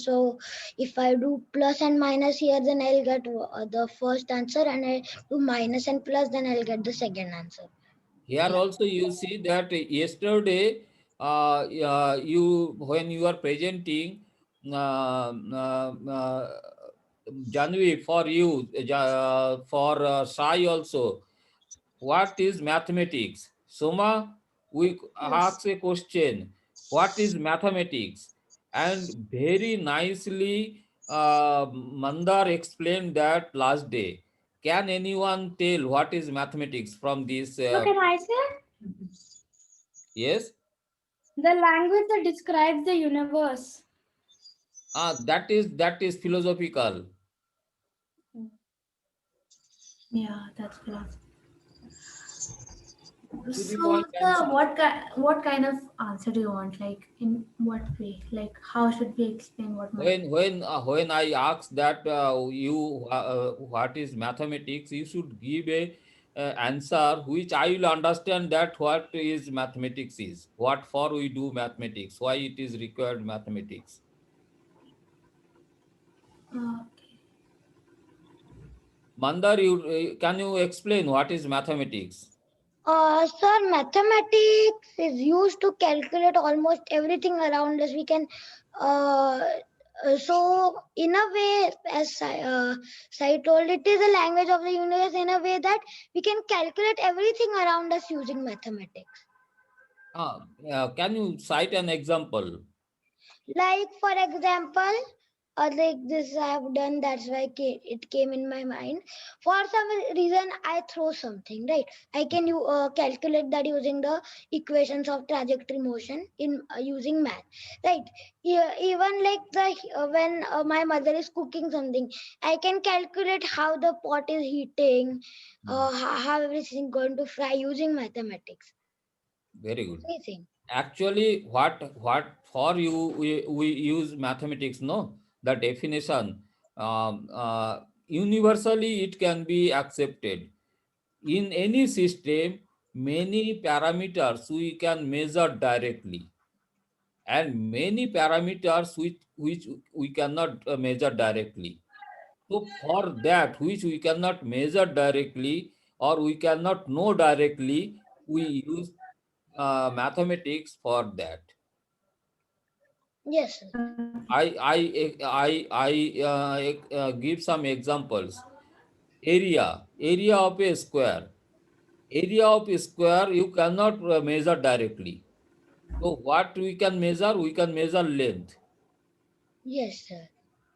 So if I do plus and minus here, then I'll get the first answer, and I do minus and plus, then I'll get the second answer. Here Yeah. also you see that yesterday, you when you are presenting, Janvi, for you, for Sai also, what is mathematics? Soma, we Yes. ask a question, what is mathematics? And very nicely, Mandar explained that last day. Can anyone tell what is mathematics from this? So can I say Yes, the language that describes the universe? that is philosophical. Yeah, that's philosophy. To the So, point sir, answer. what kind of answer do you want? Like, in what way? Like, how should we explain what math? When I ask that you what is mathematics, you should give a answer which I will understand that what is mathematics is, what for we do mathematics, why it is required mathematics. Okay. Mandar, you can you explain what is mathematics? Sir, mathematics is used to calculate almost everything around us. We can, so in a way, as Sai told, it is a language of the universe in a way that we can calculate everything around us using mathematics. Can you cite an example? Like for example, like this I have done. That's why it came in my mind. For some reason, I throw something, right? I can you calculate that using the equations of trajectory motion in using math, right? Even like the when my mother is cooking something, I can calculate how the pot is heating, how everything going to fry using mathematics. Very good. Anything. Actually, what for you we use mathematics, no? The definition, universally it can be accepted. In any system, many parameters we can measure directly. and many parameters which we cannot measure directly. So for that, which we cannot measure directly or we cannot know directly, we use mathematics for that. Yes, sir. I give some examples. Area of a square. Area of a square you cannot measure directly. So what we can measure? We can measure length. Yes, sir.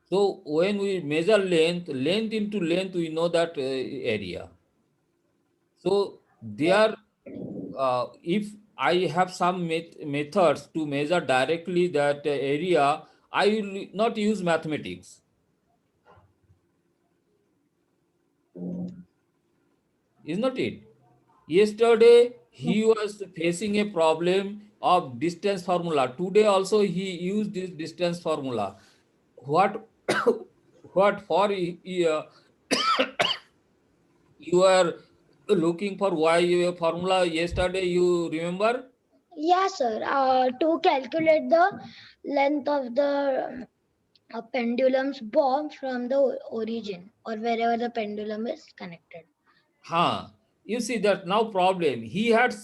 So when we measure length into length, we know that area. So there, if I have some methods to measure directly that area, I will not use mathematics. Is not it? Yesterday he was facing a problem of distance formula. Today also he used this distance formula. What what for you are looking for y formula yesterday, you remember? Yeah, sir. To calculate the length of the pendulum's bob from the origin or wherever the pendulum is connected. Huh. You see that now problem. He had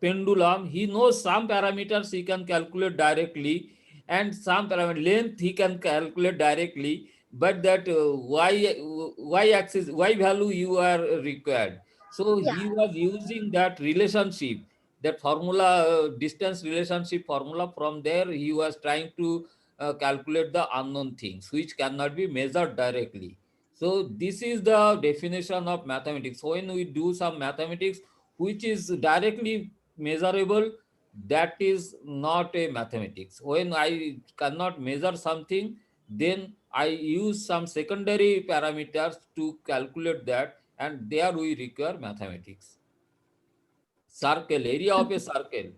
pendulum. He knows some parameters he can calculate directly, and some parameter length he can calculate directly. But that y axis y value you are required. So Yeah. he was using that relationship, that formula, distance relationship formula. From there he was trying to calculate the unknown things which cannot be measured directly. So this is the definition of mathematics. When we do some mathematics which is directly measurable, that is not a mathematics. When I cannot measure something, then I use some secondary parameters to calculate that, and there we require mathematics. Circle, area of a circle.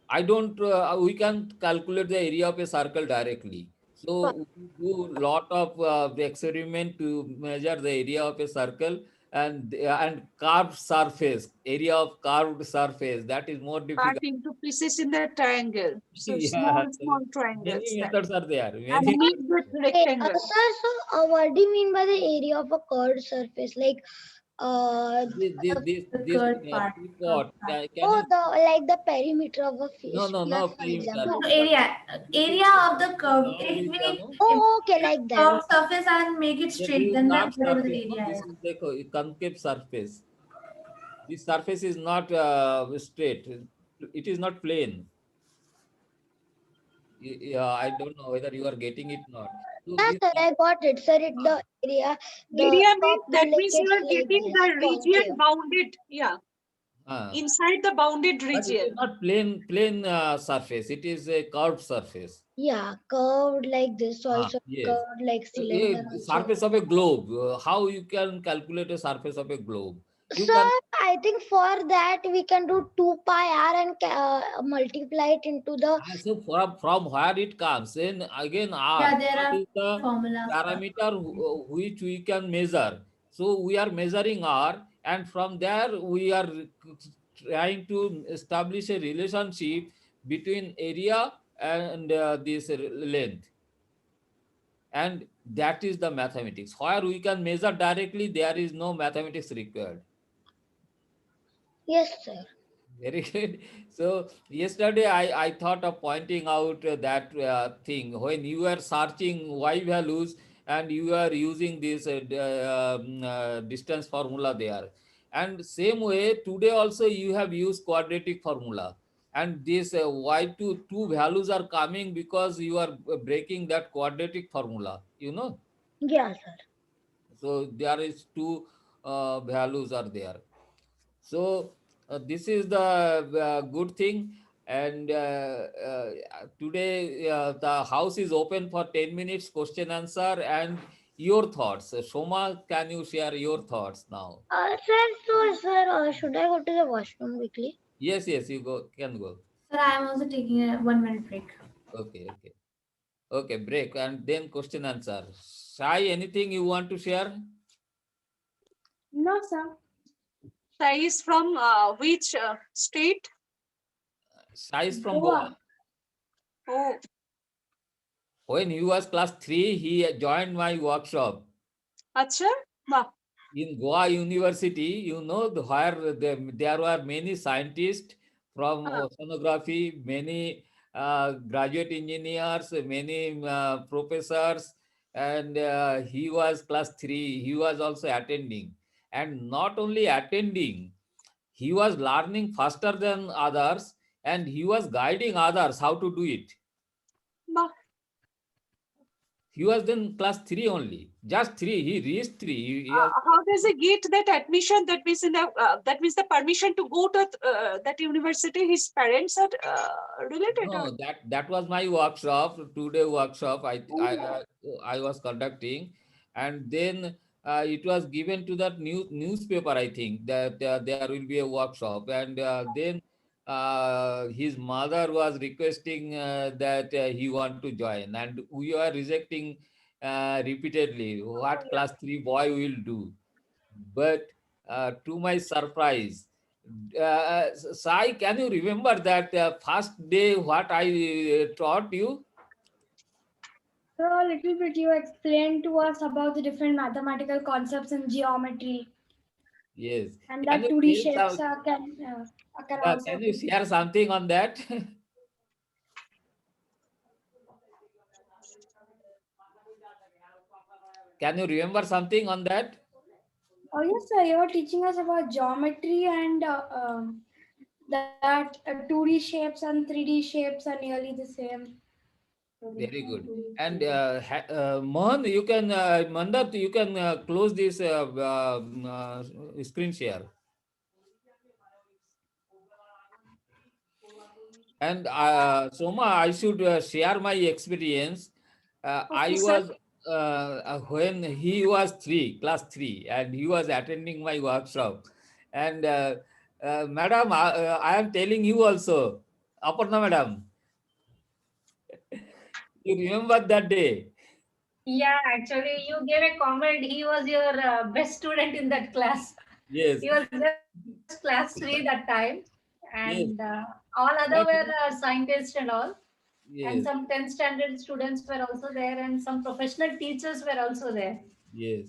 I don't, we can calculate the area of a circle directly. So we do lot of experiment to measure the area of a circle, and curved surface, area of curved surface. That is more Cut difficult. into pieces in the triangle. So Yeah, small triangles. many That. methods are there. And Many. meet the Okay, rectangle. sir, so what do you mean by the area of a curved surface? Like, This curved part. teapot. Can oh, you? the perimeter of a No, fish. no, Yes, no for perimeter. No, example. area of the curve. Now If we we can. Oh, okay, like that. curved surface and make it This straight, is then curved whatever the surface. No? area This is. is the concave surface. This surface is not straight. It is not plain. Yeah, I don't know whether you are getting it or not. So Yeah, this, sir, I got it. Sir, it the area, the Area means top that like means you it's are like getting this, the region concave. bounded. Yeah. uh, Inside the bounded but it is region. not plain surface. It is a curved surface. Yeah, curved like this, also Yes. curved like cylinder A also. surface of a globe. How you can calculate a surface of a globe? You Sir, can. I think for that we can do 2 pi r and multiply it into the. So from where it comes, then again Yeah, R. there R are is the formulas. parameter which we can measure. So we are measuring R, and from there we are trying to establish a relationship between area and this length, and that is the mathematics. Where we can measure directly, there is no mathematics required. Yes, sir. Very good. So yesterday I thought of pointing out that thing when you are searching y values and you are using this distance formula there. And same way today also you have used quadratic formula. And this two values are coming because you are breaking that quadratic formula, you know. Yeah, sir. So there is two values are there. So this is the good thing. And today the house is open for 10 minutes question answer and your thoughts. Shoma, can you share your thoughts now? Sir, should I go to the washroom quickly? Yes, you can go. Sir, I am also taking a 1 minute break. Okay, break and then question answer. Shai, anything you want to share? No, sir. Sai is from which state? Shai is from Goa. Goa. Oh, When he was class 3, he joined my workshop. acha. Wow. In Goa University, where there were many scientists from Ah. oceanography, many graduate engineers, many professors, and he was class 3. He was also attending. And not only attending, he was learning faster than others, and he was guiding others how to do it. Wow. He was then class 3 only, just 3. He reached 3. He has How does he get that admission? That means that means the permission to go to that university. His parents are related. No, Or? that was my workshop, 2-day workshop. Oh. I was conducting, and then it was given to that newspaper. I think that there will be a workshop, and then his mother was requesting that he want to join, and we were rejecting repeatedly. What class 3 boy will do? But to my surprise, Sai, can you remember that first day what I taught you? So a little bit you explained to us about the different mathematical concepts in geometry, Yes. and Can that you 2D tell shapes some, can also can you share something on that? Can you remember something on that? Oh yes, sir. You were teaching us about geometry and that 2D shapes and 3D shapes are nearly the same. Very good. And Mohan, you can, Mandat, you can close this screen share. And Soma, I should share my experience. Okay, I sir. was when he was class 3, and he was attending my workshop. And Madam, I am telling you also, Aparna Madam, you remember that day? Yeah, actually, you gave a comment. He was your best student in that class. Yes, He was just class 3 that time, and yes. all other were But scientists and all. And yes, some 10th standard students were also there, and some professional teachers were also there. yes.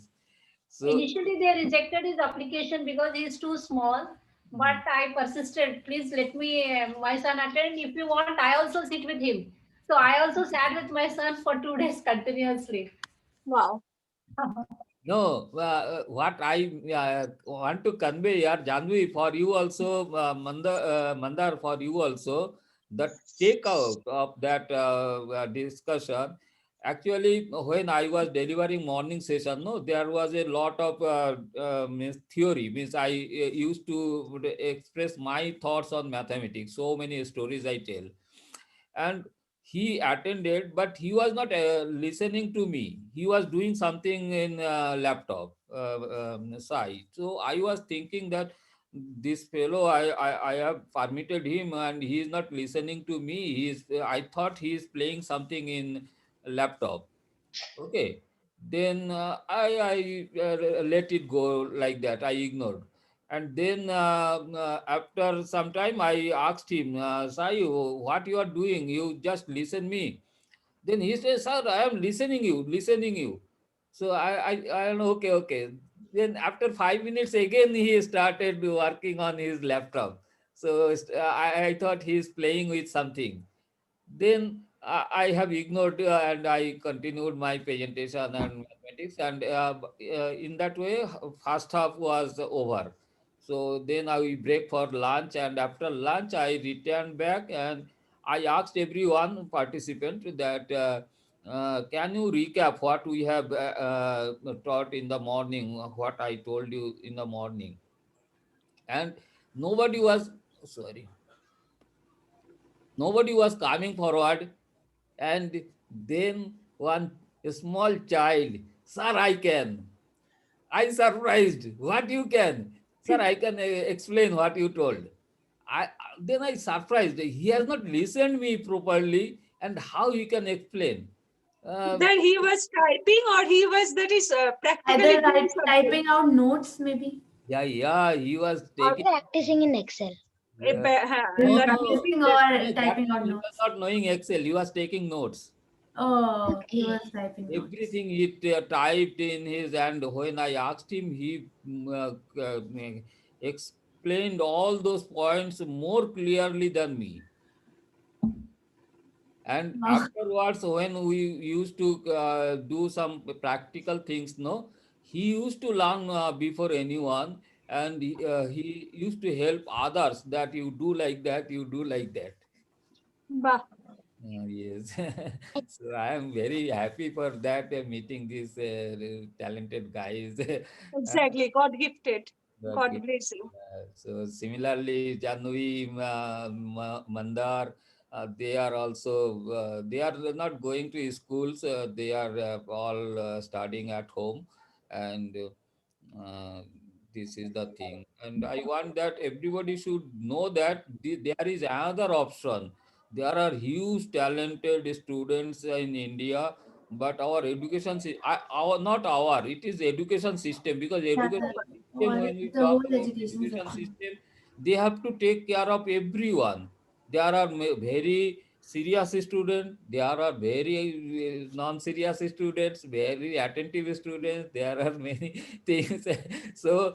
So Initially, they rejected his application because he is too small. But I persisted. Please let me, my son attend. If you want, I also sit with him. So I also sat with my son for 2 days continuously. Wow. no, what I want to convey here, Janvi, for you also, Mandar, for you also, the takeout of that discussion. Actually, when I was delivering morning session, no, there was a lot of means theory. Means I used to express my thoughts on mathematics. So many stories I tell, and he attended, but he was not listening to me. He was doing something in laptop side. So I was thinking that this fellow, I have permitted him, and he is not listening to me. He is, I thought he is playing something in laptop. Okay. Then I let it go like that. I ignored. And then after some time, I asked him, Sai, what you are doing? You just listen me. Then he says, sir, I am listening you. So I am okay, okay. Then after 5 minutes again, he started working on his laptop. So I thought he is playing with something. Then I have ignored and I continued my presentation and mathematics, and in that way, first half was over. So then I break for lunch, and after lunch I returned back and I asked everyone participant that can you recap what we have taught in the morning, what I told you in the morning, and nobody was sorry, nobody was coming forward. And then one small child, sir, I can. I surprised. What you can? Sir, I can explain what you told. Then I surprised. He has not listened me properly, and how he can explain? Uh, Then he was typing, or he was that is practically Either doing something. typing out notes, maybe. yeah, he was taking. Practicing in Excel. Yeah. You're that typing or That typing time on he was notes? not knowing Excel. He was taking notes. Oh, he Okay. was typing notes. Everything he typed in his, and when I asked him, he explained all those points more clearly than me. And Wow. afterwards, when we used to do some practical things, no, he used to learn before anyone, and he used to help others that you do like that, you do like that. Bah. Yes. So I am very happy for that meeting these talented guys. Exactly. God gifted. But, God bless you. so similarly, Janvi, Mandar, they are also they are not going to schools. They are all studying at home, and this is the thing. And I want that everybody should know that there is another option. There are huge talented students in India, but our education, our not our, it is education system, because Yeah, education system, or when we the talk whole about education education system. system, they have to take care of everyone. There are very serious students, there are very non-serious students, very attentive students, there are many things. So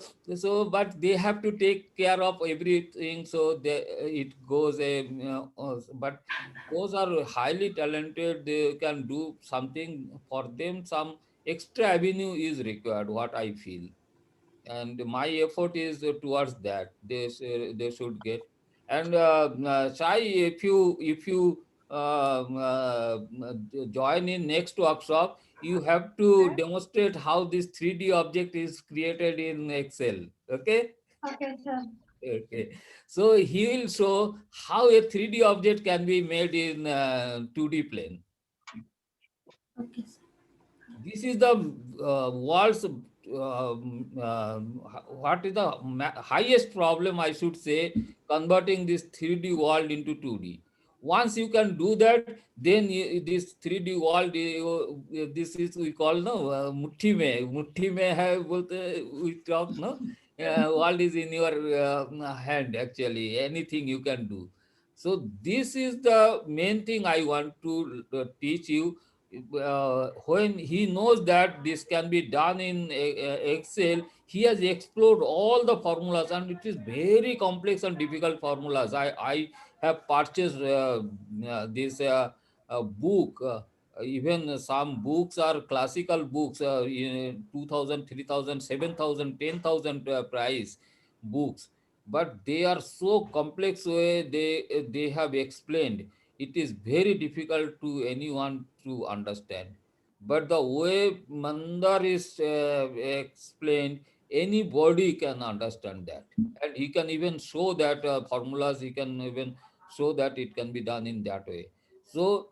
but they have to take care of everything, so it goes but those are highly talented, they can do something. For them, some extra avenue is required, what I feel, and my effort is towards that. They should get. And Sai, if you join in next workshop, you have to demonstrate how this 3D object is created in Excel. Okay. Okay, sir. Okay, so he will show how a 3D object can be made in 2D plane. Okay, sir. This is the world's what is the highest problem, I should say, converting this 3D world into 2D. Once you can do that, then this 3D world, this is we call no mutti mein hai bolte, we talk no. World is in your hand, actually. Anything you can do. So this is the main thing I want to teach you. When he knows that this can be done in Excel, he has explored all the formulas, and it is very complex and difficult formulas. I have purchased this book. Even some books are classical books, 2000, 3000, 7000, 10,000 price books, but they are so complex way they have explained. It is very difficult to anyone to understand, but the way Mandar is explained, anybody can understand that, and he can even show that formulas, he can even show that it can be done in that way. So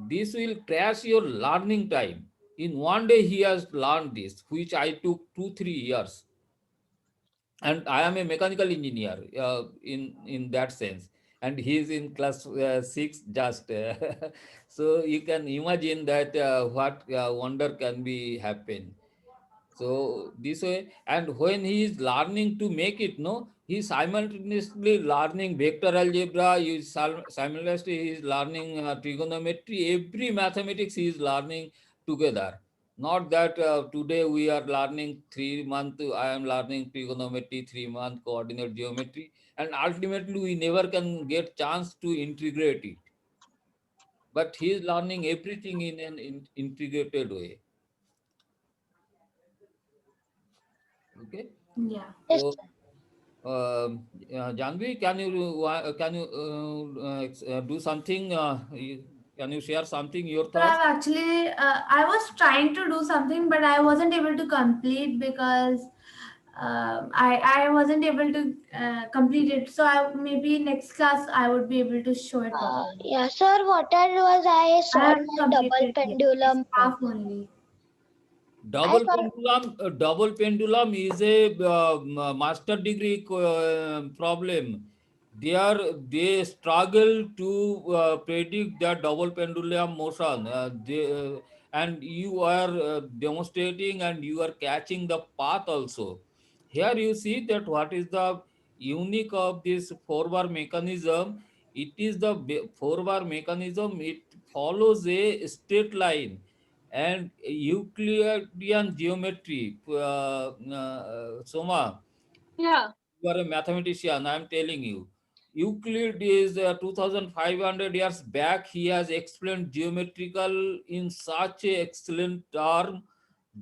this will crash your learning time. In one day he has learned this, which I took 2 3 years. And I am a mechanical engineer in that sense, and he is in class 6 just. So you can imagine that what wonder can be happen. So this way, and when he is learning to make it, no, he is simultaneously learning vector algebra, he is simultaneously he is learning trigonometry, every mathematics he is learning together. Not that today we are learning 3 month, I am learning trigonometry, 3 month coordinate geometry, and ultimately we never can get chance to integrate it. But he is learning everything in an integrated way. Okay. Yeah. Yes, So Janvi, can you do something? Can you share something? Your So thoughts? I've actually, I was trying to do something, but I wasn't able to complete because I wasn't able to complete it. So maybe next class I would be able to show it properly. yeah, sir. What I was, I I solved haven't my double completed yet. It's pendulum half problem. only. I Double solved. pendulum. Double pendulum is a master degree problem. They struggle to predict that double pendulum motion. And you are demonstrating, and you are catching the path also. Here you see that what is the unique of this 4-bar mechanism, it is the 4-bar mechanism, it follows a straight line. And Euclidean geometry, Soma, Yeah. you are a mathematician, I am telling you. Euclid is 2500 years back. He has explained geometrical in such a excellent term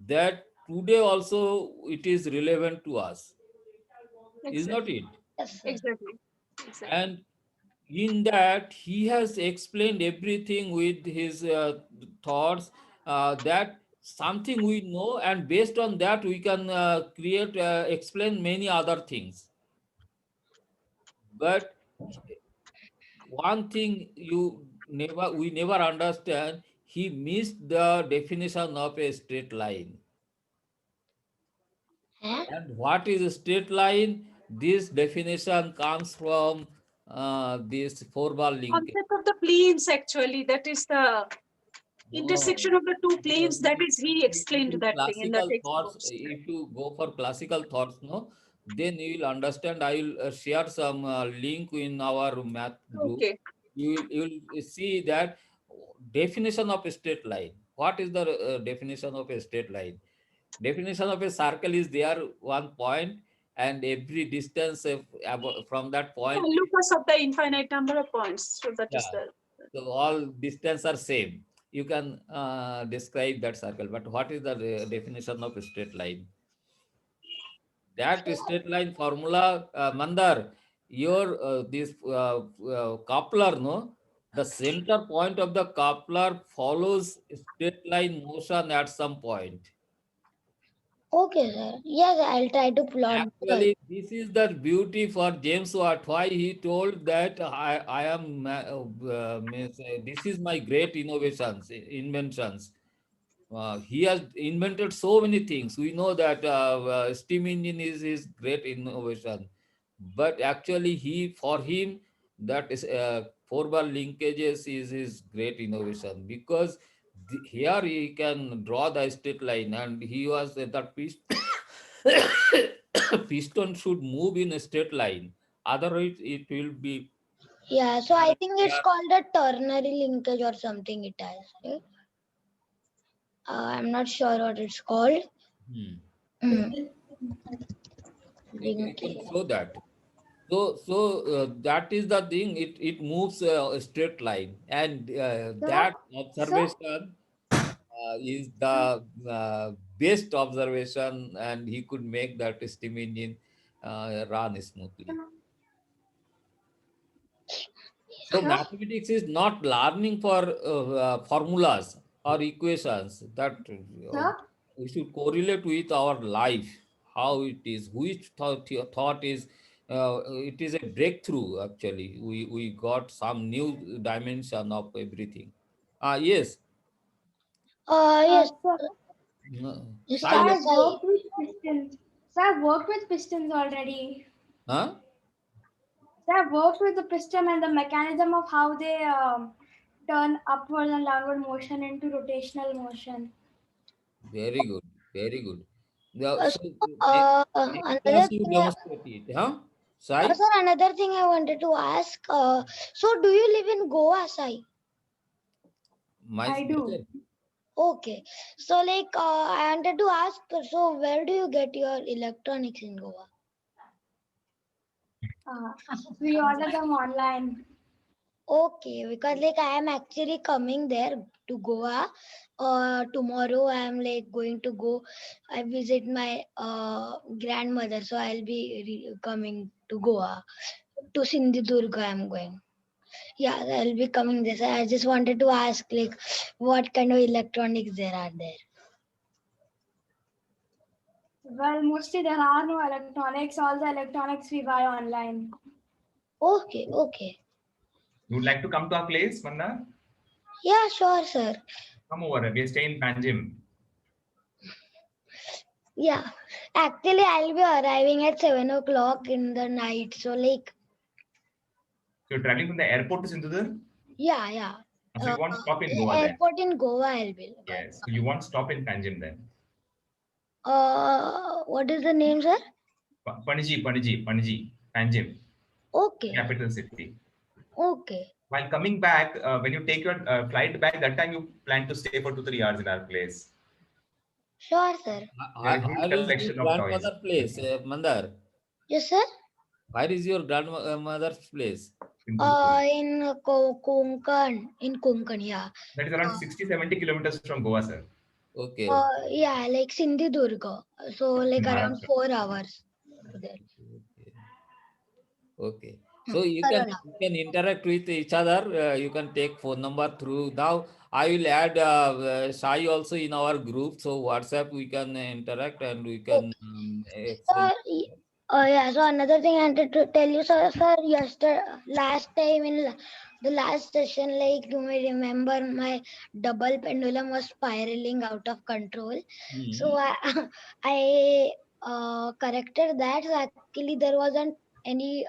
that today also it is relevant to us. Is not Exactly. it? Yes, sir. Exactly. Exactly. And in that he has explained everything with his thoughts, that something we know, and based on that we can create explain many other things. But one thing we never understand, he missed the definition of a straight line. Huh? And what is a straight line? This definition comes from this 4-bar linkage. Concept of the planes, actually, that is the No, intersection of the two no, planes. That is, he explained that thing in the classical thoughts, textbooks. if you go for classical thoughts, no, then you will understand. I will share some link in our math group. Okay. You will see that definition of a straight line. What is the definition of a straight line? Definition of a circle is there one point, and every distance from that Yeah, point, locus of the infinite number of points. So that is yeah, the. so all distance are same. You can describe that circle. But what is the definition of a straight line? That straight line formula, Mandar, your this coupler, no, the center point of the coupler follows straight line motion at some point. Okay, sir. Yes, I'll try to plot the. Actually, this is the beauty for James Watt. Why he told that I am means, this is my great inventions. He has invented so many things. We know that steam engine is his great innovation, but actually for him that is 4-bar linkages is his great innovation, because here he can draw the straight line, and he was that piston should move in a straight line, otherwise it will be. Yeah, so I think it's called a ternary linkage or something it has, right? I'm not sure what it's called. Hmm. Mm. You can Linkage. show that. So that is the thing. It moves a straight line, and that observation is the best observation, and he could make that steam engine run smoothly. So mathematics is not learning for formulas or equations. That we should correlate with our life, how it is, which thought is. It is a breakthrough. Actually, we got some new dimension of everything. Yes. Yes. No, So So silent. I've worked with pistons. So I've worked with pistons already. Huh? So I've worked with the piston and the mechanism of how they turn upward and downward motion into rotational motion. Very good. Very good. Yeah, Uh, so next another class you thing, demonstrate it, huh? Sai? sir, another thing I wanted to ask. So do you live in Goa, Sai? I do. Okay. So like, I wanted to ask. So where do you get your electronics in Goa? We order them online. Okay, because like I am actually coming there to Goa. Tomorrow I am like going to go. I visit my grandmother, so I'll be coming to Goa. To Sindhudurga I'm going. Yeah, I'll be coming this. I just wanted to ask like what kind of electronics there are there. Well, mostly there are no electronics. All the electronics we buy online. Okay, okay. You would like to come to our place, Manna? Yeah, sure, sir. Come over. We stay in Panjim. Yeah. Actually I'll be arriving at 7 o'clock in the night. So like So you're traveling from the airport to Sindhudurg? yeah. So you want to stop in Goa then? Airport in Goa I'll be. Yes. So you want to stop in Panjim then? What is the name, sir? Panji. Panjim, Okay. capital city. Okay. While coming back, when you take your flight back, that time you plan to stay for 2-3 hours in our place. Sure, sir. There is huge Where is your collection of toys. grandmother place, Mandar? Yes, sir. Where is your grandmother's place? In Tumkur. In Konkan. In Konkan, yeah. That is around 60-70 kilometers from Goa, sir. Okay. Yeah, like Sindhudurga. So like In around Maharashtra. 4 hours to there. Okay. So you can interact with each other. You can take phone number through. Now I will add Sai also in our group. So WhatsApp we can interact and we can exchange. Yeah, so another thing I wanted to tell you, sir, last time in the last session, like you may remember, my double pendulum was spiraling out of control. So I corrected that. So actually, there wasn't any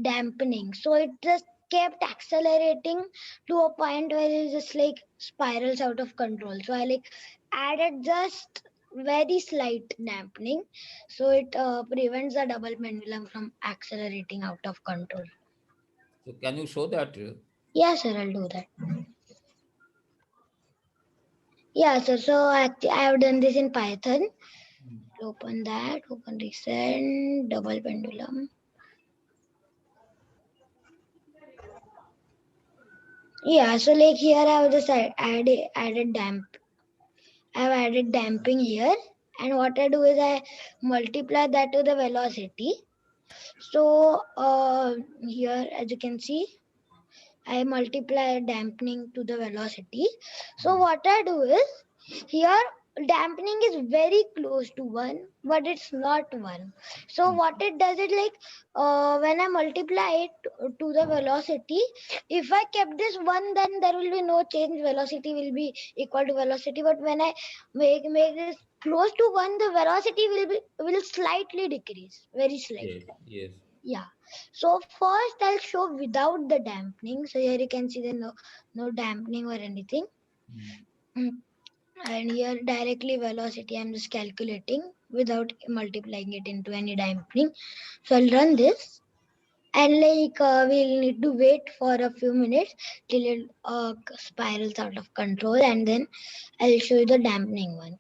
dampening. So it just kept accelerating to a point where it just like spirals out of control. So I like added just very slight dampening, so it prevents the double pendulum from accelerating out of control. So can you show that? Yeah, sir, I'll do that. Yeah, sir. So I have done this in Python. Open that. Open recent double pendulum. Yeah, so like here I have just added damp. I have added damping here, and what I do is I multiply that to the velocity. So here, as you can see, I multiply dampening to the velocity. So what I do is, here dampening is very close to 1, but it's not 1. So what it does is like, when I multiply it to the velocity, if I kept this 1, then there will be no change. Velocity will be equal to velocity. But when I make this close to 1, the velocity will slightly decrease, very slightly. Yes. Yeah. So first I'll show without the dampening. So here you can see the no dampening or anything. And here directly velocity I'm just calculating without multiplying it into any dampening. So I'll run this, and like we'll need to wait for a few minutes till it spirals out of control, and then I'll show you the dampening one.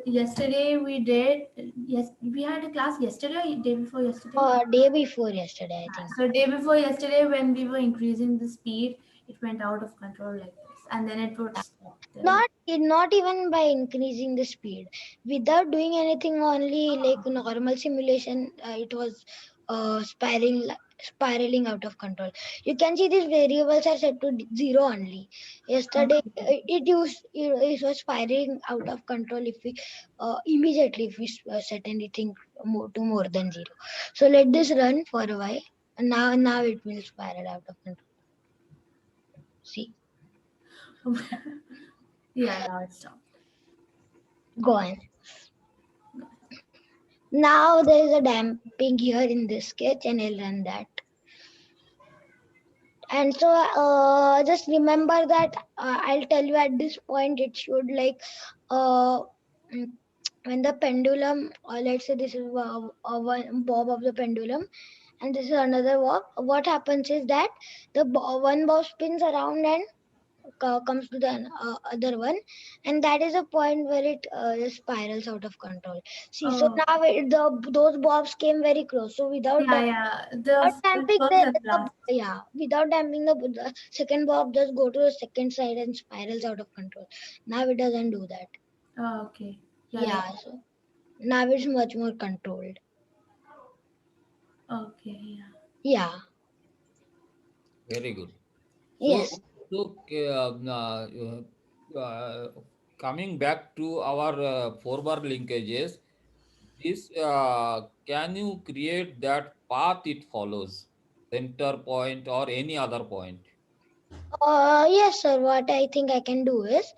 Yesterday we did. Yes, we had a class yesterday or day before yesterday. Day before yesterday, I think. So day before yesterday, when we were increasing the speed, it went out of control like this, and then it would stop. Not even by increasing the speed. Without doing anything, only like normal simulation, it was spiraling out of control. You can see these variables are set to 0 only. Yesterday, it was spiraling out of control if we immediately if we set anything more than 0. So let this run for a while. And now it will spiral out of control. See. Yeah, now it stopped. Go on. Now there is a damping here in this sketch, and I'll run that. And so just remember that I'll tell you at this point it should like when the pendulum, let's say this is one bob of the pendulum, and this is another bob. What happens is that the one bob spins around and comes to the other one, and that is a point where it spirals out of control. See, so now those bobs came very close. So without damping, without damping, the second bob just go to the second side and spirals out of control. Now it doesn't do that. Oh, okay. Yeah. So now it's much more controlled. Okay. Yeah. Yeah. Very good. Yes. So coming back to our 4-bar linkages, this can you create that path it follows, center point or any other point? Yes, sir. What I think I can do is,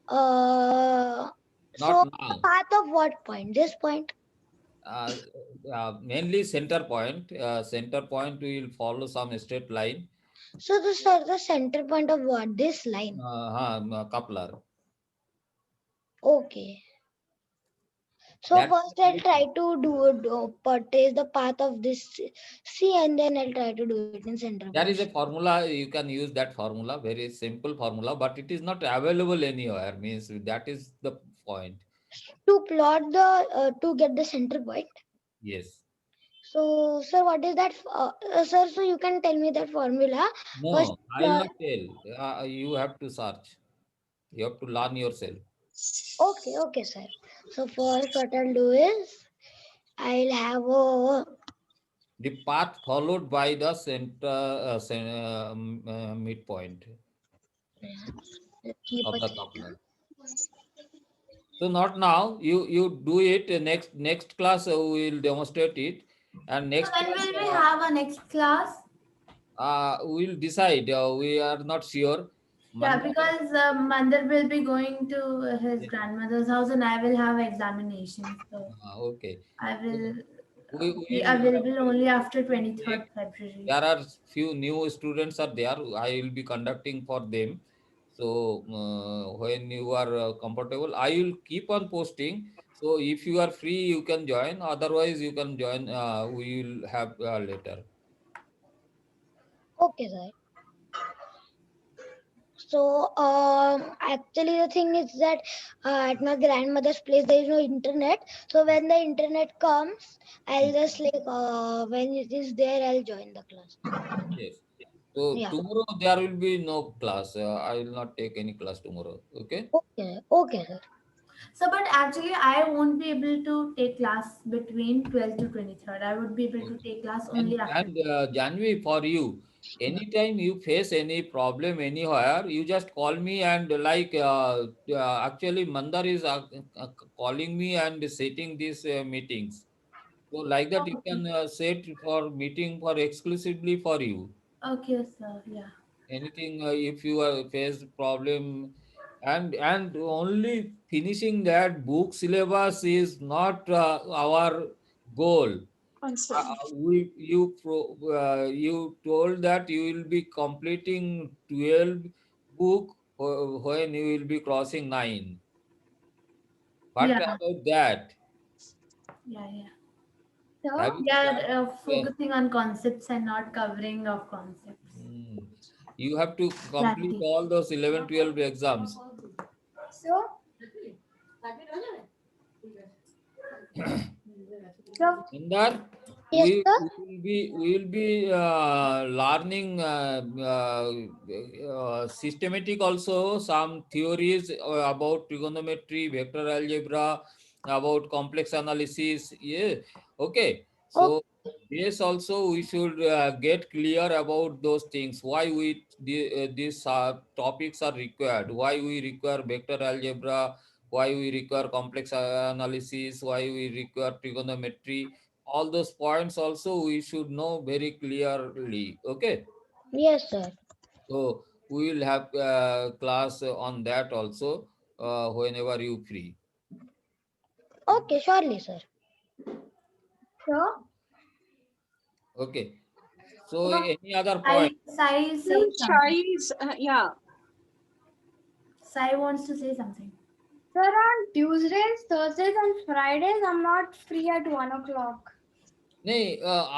Not so now. path of what point? This point? Mainly center point. Center point will follow some straight line. So the center point of what? This line? Coupler. Okay. So That- first I'll try to trace the path of this C, and then I'll try to do it in center There is a point. formula, you can use that formula, very simple formula, but it is not available anywhere. Means that is the point. To plot the to get the center point. Yes. So sir, what is that? Sir, so you can tell me that formula. First, No, I will not tell. You have to search. You have to learn yourself. okay, sir. So first, what I'll do is I'll have a The path followed by the center midpoint keep of a the coupler. So not now. You do it next class. We will demonstrate it, and So next when class will we have our next class? we will decide. We are not sure. Yeah, Monday, because Mandar will be going to his grandmother's house and I will have examination. So okay. I will We be will. available only after 23rd February. There are few new students are there. I will be conducting for them. So when you are comfortable, I will keep on posting. So if you are free, you can join. Otherwise, you can join. We will have later. okay, sir. So actually the thing is that at my grandmother's place there is no internet. So when the internet comes, I'll just like when it is there, I'll join the class. Yes. So Yeah. tomorrow there will be no class. I will not take any class tomorrow. Okay. Okay, sir. So, but actually, I won't be able to take class between 12th to 23rd. I would be able to take class only after. And Janvi, for you, anytime you face any problem anywhere, you just call me and like actually Mandar is calling me and setting these meetings. So like that you Okay. can set for meeting for exclusively for you. Okay, sir. Yeah. Anything if you face problem, and only finishing that book syllabus is not our goal. Concern. You told that you will be completing 12 book when you will be crossing 9. What Yeah. about that? Yeah. Yeah. Have So, you We are started? focusing on concepts and not covering of concepts. Mm. You have to complete Clarity. all those 11, 12 exams. so, so, Mandar, Yes, sir. we will be learning systematic also some theories about trigonometry, vector algebra, about complex analysis. Yeah, okay. Okay. So this also we should get clear about those things. Why these topics are required? Why we require vector algebra? Why we require complex analysis? Why we require trigonometry? All those points also we should know very clearly. Okay. Yes, sir. So we will have class on that also whenever you free. Okay, surely, sir. so, Okay. So so, any other I point? Sai say Then something. Shai's, yeah. Sai wants to say something. sir, on Tuesdays, Thursdays, and Fridays, I'm not free at 1 o'clock. No,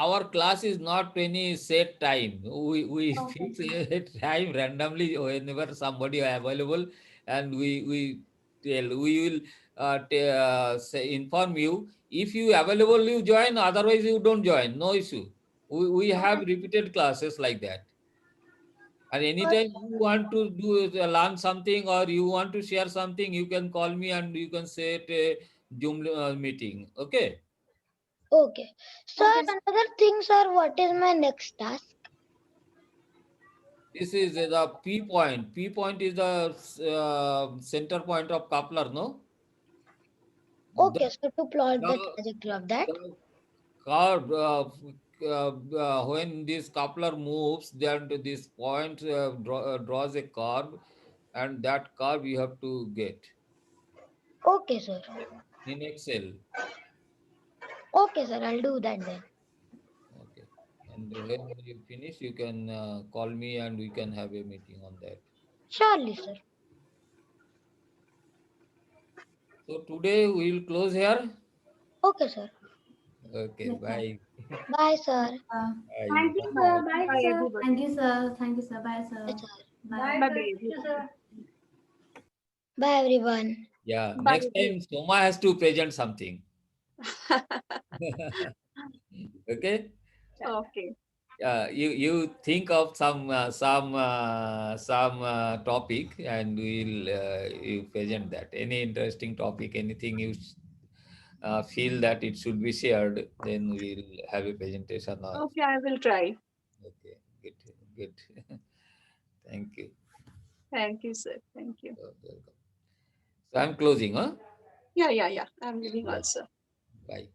our class is not any set time. We Okay. fix a time randomly whenever somebody available, and we tell we will say, inform you. If you available, you join. Otherwise, you don't join. No issue. We have repeated classes like that. And anytime you want to do learn something or you want to share something, you can call me and you can set a Zoom meeting. Okay. Okay. Sir, Okay. another thing, sir, what is my next task? This is the P point. P point is the center point of coupler, no? The, Okay, so to plot the the, trajectory of that. the curve, when this coupler moves, then this point draws a curve, and that curve you have to get Okay, sir. in Excel. Okay, sir, I'll do that then. Okay. And when you finish, you can call me and we can have a meeting on that. Surely, sir. So today we will close here. Okay, sir. Okay, Yes, sir. bye. Bye, sir. Uh, Bye. Thank you, Bye. sir. Bye, Bye, sir. everybody. thank you, sir. Thank you, sir. Bye, sir. Bye, sir. Bye. Bye, Thank you, everybody. sir. Bye, everyone. Yeah, Bye. next time Soma has to present something. Okay? Okay. You think of some topic and we'll you present that. Any interesting topic, anything you feel that it should be shared, then we'll have a presentation. Okay, I will try. Okay, good, good. Thank you. Thank you, sir. Thank you. Welcome. So I'm closing, huh? Yeah. I'm leaving Yeah. also. Bye.